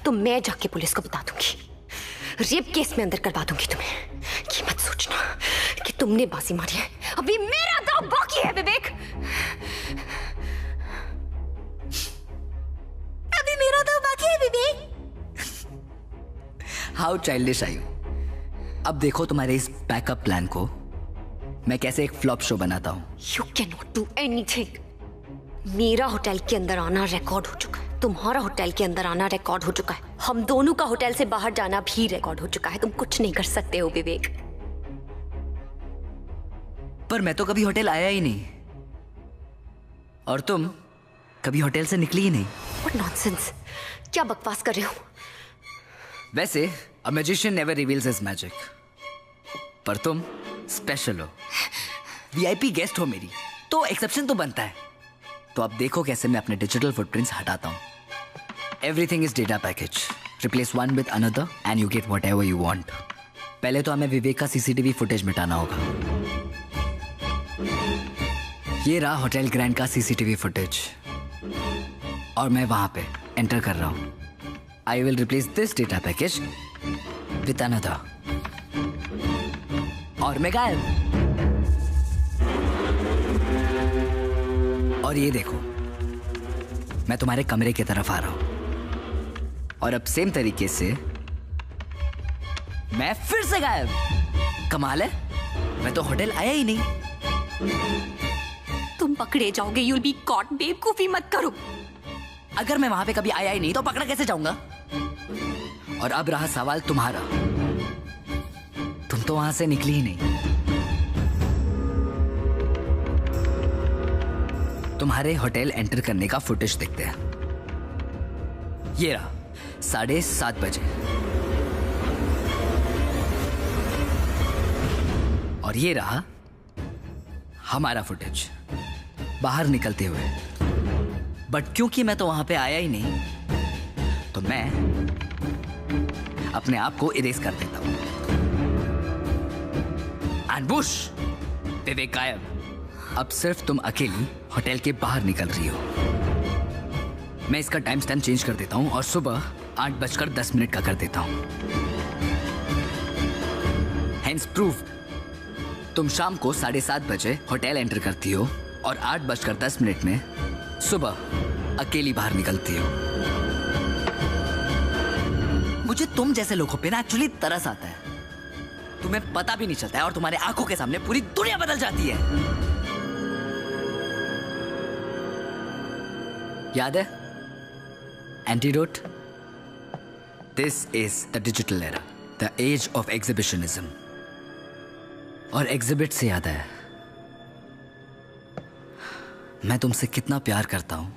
तो मैं जाके पुलिस को बता दूंगी। रेप केस में अंदर करवा दूंगी तुम्हें। कि मत सोचना कि तुमने बाजी मारी है। अभी मेरा दांव बाकी है विवेक। अभी मेरा दांव बाकी है Vivek. How childish are you. अब देखो तुम्हारे इस बैकअप प्लान को मैं कैसे एक फ्लॉप शो बनाता हूं। You can not do anything. मेरा होटल के अंदर आना रिकॉर्ड हो चुका है, तुम्हारा होटल के अंदर आना रिकॉर्ड हो चुका है, हम दोनों का होटल से बाहर जाना भी रिकॉर्ड हो चुका है। तुम कुछ नहीं कर सकते हो विवेक। पर मैं तो कभी होटल आया ही नहीं और तुम कभी होटल से निकली ही नहीं। व्हाट नॉनसेंस, क्या बकवास कर रहे हो? वैसे a magician never reveals his magic, पर तुम स्पेशल हो, वीआईपी गेस्ट हो मेरी, तो एक्सेप्शन तो बनता है। तो अब देखो कैसे मैं अपने डिजिटल फुटप्रिंट्स हटाता हूं। Everything is data package. Replace one with another and you get whatever you want. पहले तो हमें विवेक का सीसीटीवी फुटेज मिटाना होगा। ये रहा होटल ग्रैंड का सीसीटीवी फुटेज और मैं वहां पे एंटर कर रहा हूं। I will replace this data package with another. और मैं गायब। और ये देखो, मैं तुम्हारे कमरे की तरफ आ रहा हूं और अब सेम तरीके से मैं फिर से गायब। कमाल है, मैं तो होटल आया ही नहीं। तुम पकड़े जाओगे, you'll be caught। बेवकूफी मत करो। अगर मैं वहां पे कभी आया ही नहीं तो पकड़ा कैसे जाऊंगा? और अब रहा सवाल तुम्हारा, तुम तो वहां से निकली ही नहीं। तुम्हारे होटल एंटर करने का फुटेज देखते हैं। ये रहा 7:30 बजे। और ये रहा हमारा फुटेज बाहर निकलते हुए। बट क्योंकि मैं तो वहां पे आया ही नहीं, तो मैं अपने आप को इरेज कर देता हूं। एंड बुश, विवेक गायब। अब सिर्फ तुम अकेली होटल के बाहर निकल रही हो। मैं इसका टाइम स्टैम्प चेंज कर देता हूं और सुबह 8:10 का कर देता हूं। हेंस प्रूफ, तुम शाम को 7:30 बजे होटल एंटर करती हो और 8:10 में सुबह अकेली बाहर निकलती हो। मुझे तुम जैसे लोगों पे ना एक्चुअली तरस आता है। तुम्हें पता भी नहीं चलता है और तुम्हारे आंखों के सामने पूरी दुनिया बदल जाती है। याद है antidote? This is the digital era, the age of exhibitionism. और एग्जिबिट से याद है, मैं तुमसे कितना प्यार करता हूं।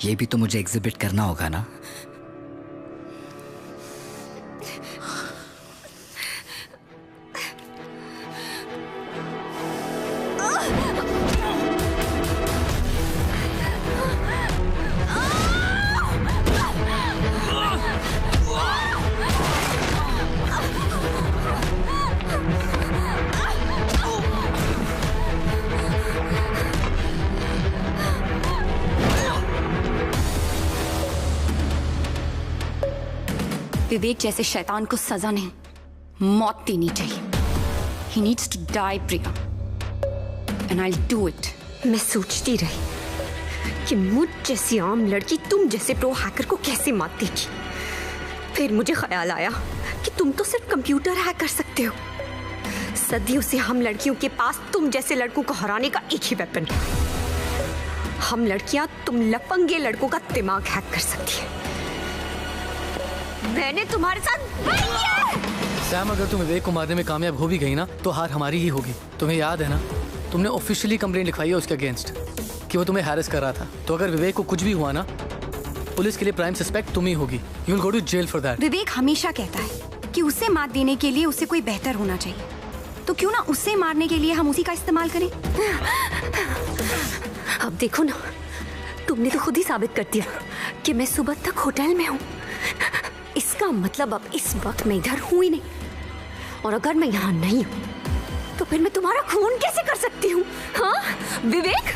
ये भी तो मुझे एग्जिबिट करना होगा ना। विवेक जैसे शैतान को सजा नहीं, मौत देनी चाहिए। He needs to die, Priya. And I'll do it। मैं सोचती रही कि मुझ जैसी आम लड़की तुम जैसे प्रो हैकर को कैसे मात देगी। फिर मुझे ख्याल आया कि तुम तो सिर्फ कंप्यूटर हैक कर सकते हो। सदियों से हम लड़कियों के पास तुम जैसे लड़कों को हराने का एक ही वेपन है। हम लड़कियां तुम लफंगे लड़कों का दिमाग हैक कर सकती है। मैंने तुम्हारे साथ वही किया। सैम, अगर तुम विवेक को मारने में कामयाब हो भी गई ना तो हार हमारी ही होगी। तुम्हें याद है ना, तुमने ऑफिशियली कंप्लेंट लिखवाई है उसके अगेंस्ट कि वो तुम्हें हैरेस कर रहा था। तो अगर विवेक को कुछ भी हुआ ना, पुलिस के लिए प्राइम सस्पेक्ट तुम ही होगी। You will go to jail for that. Vivek हमेशा कहता है कि उसे मात देने के लिए उसे कोई बेहतर होना चाहिए, तो क्यों ना उसे मारने के लिए हम उसी का इस्तेमाल करें। अब देखो ना, तुमने तो खुद ही साबित कर दिया कि मैं सुबह तक होटल में हूँ। इसका मतलब अब इस वक्त मैं इधर हूँ ही नहीं, और अगर मैं यहाँ नहीं हूँ तो फिर मैं तुम्हारा खून कैसे कर सकती हूँ? हाँ विवेक?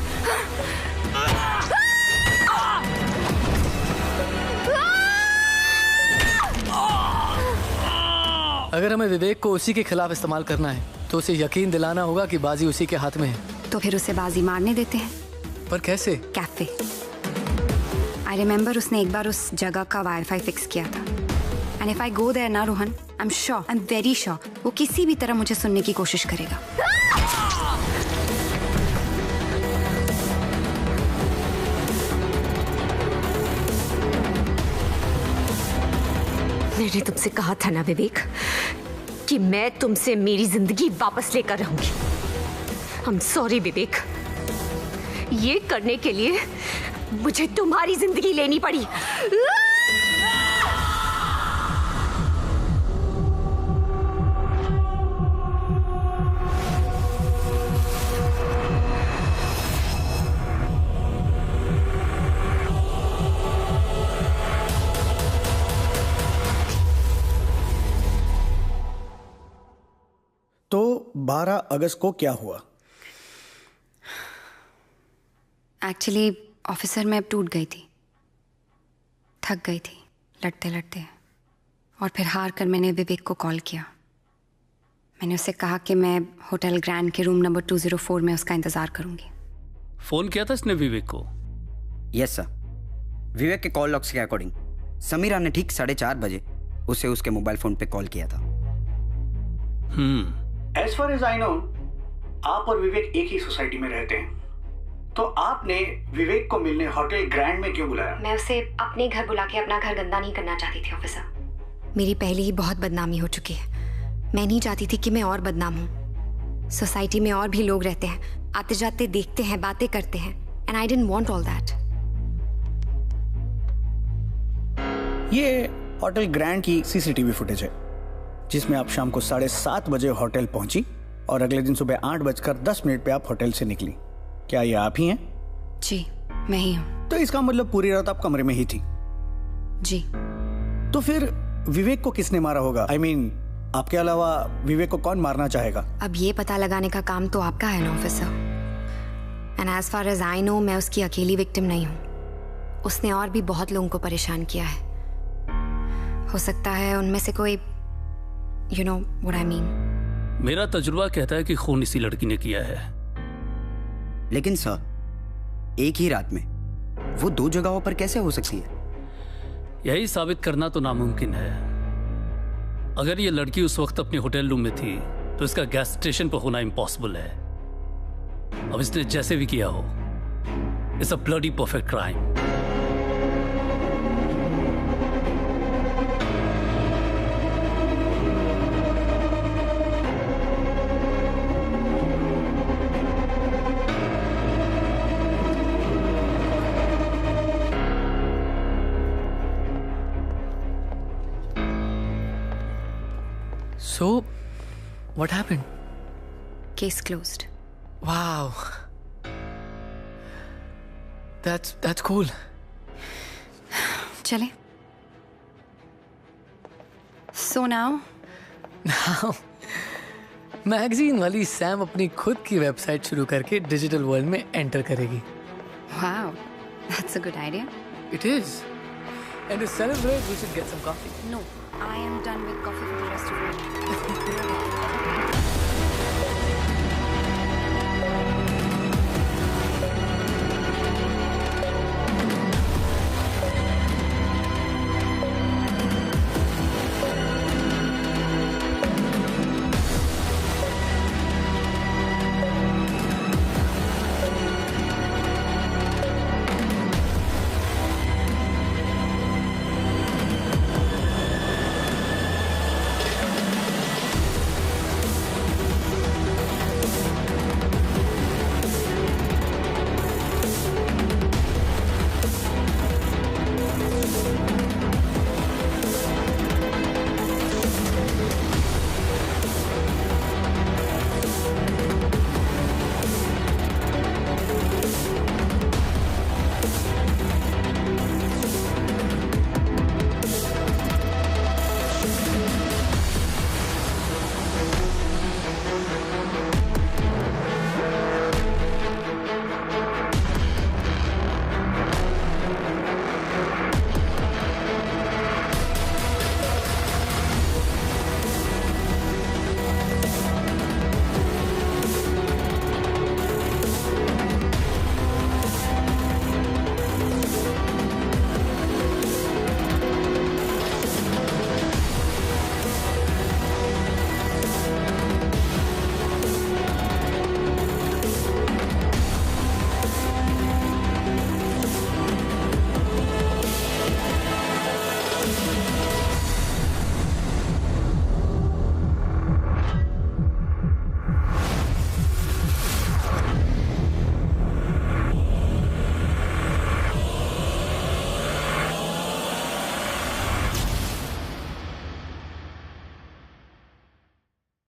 अगर हमें विवेक को उसी के खिलाफ इस्तेमाल करना है तो उसे यकीन दिलाना होगा कि बाजी उसी के हाथ में है। तो फिर उसे बाजी मारने देते हैं। पर कैसे? कैफे। आई रिमेम्बर उसने एक बार उस जगह का वाईफाई फिक्स किया था। And if I go there ना Rohan, I am sure, I am very sure, वो किसी भी तरह मुझे सुनने की कोशिश करेगा। मैंने तुमसे कहा था ना विवेक कि मैं तुमसे मेरी जिंदगी वापस लेकर रहूंगी। आई एम सॉरी विवेक, ये करने के लिए मुझे तुम्हारी जिंदगी लेनी पड़ी। तो 12 अगस्त को क्या हुआ? एक्चुअली ऑफिसर मैं अब टूट गई थी, थक गई थी लड़ते लड़ते, और फिर हार कर मैंने विवेक को कॉल किया। मैंने उससे कहा कि मैं होटल ग्रैंड के रूम नंबर 204 में उसका इंतजार करूंगी। फोन किया था इसने विवेक को? Yes sir. विवेक के कॉल लॉग्स के अकॉर्डिंग समीरा ने ठीक 4:30 बजे उसे उसके मोबाइल फोन पे कॉल किया था। As far as I know, आप और विवेक एक ही सोसाइटी में रहते हैं, तो आपने विवेक को मिलने होटल ग्रैंड में क्यों बुलाया? मैं उसे अपने घर बुला के अपना घर गंदा नहीं करना चाहती थी ऑफिसर। मेरी पहले ही बहुत बदनामी हो चुकी है। मैं नहीं चाहती थी कि मैं और बदनाम हूँ। सोसाइटी में और भी लोग रहते हैं, आते जाते देखते हैं, बातें करते हैं, and I didn't want all that. ये होटल ग्रैंड की सीसीटीवी फुटेज है जिसमें आप शाम को 7:30 बजे होटल पहुंची और अगले दिन सुबह 8:10 पे आप होटल से निकली। क्या ये आप ही हैं? जी, मैं ही हूँ। तो इसका मतलब पूरी रात आप कमरे में ही थी? जी। तो फिर विवेक को किसने मारा होगा? I mean, आपके अलावा विवेक को कौन मारना चाहेगा? अब ये पता लगाने का काम तो आपका है ना officer. And as far as I know, मैं उसकी अकेली विक्टिम नहीं हूँ। उसने और भी बहुत लोगों को परेशान किया है। हो सकता है उनमें से कोई, you know what I mean. मेरा तजुर्बा कहता है कि खून इसी लड़की ने किया है। लेकिन सर, एक ही रात में वो 2 जगहों पर कैसे हो सकती है? यही साबित करना तो नामुमकिन है। अगर ये लड़की उस वक्त अपने होटल रूम में थी तो इसका गैस स्टेशन पर होना इम्पॉसिबल है। अब इसने जैसे भी किया हो, it's a bloody perfect crime. So, what happened? Case closed. Wow. That's cool. चले. So now? Now, मैगजीन वाली सैम अपनी खुद की वेबसाइट शुरू करके डिजिटल वर्ल्ड में एंटर करेगी। Wow, that's a good idea. It is. And to celebrate, we should get some coffee. No, I am done with coffee for the rest of the day.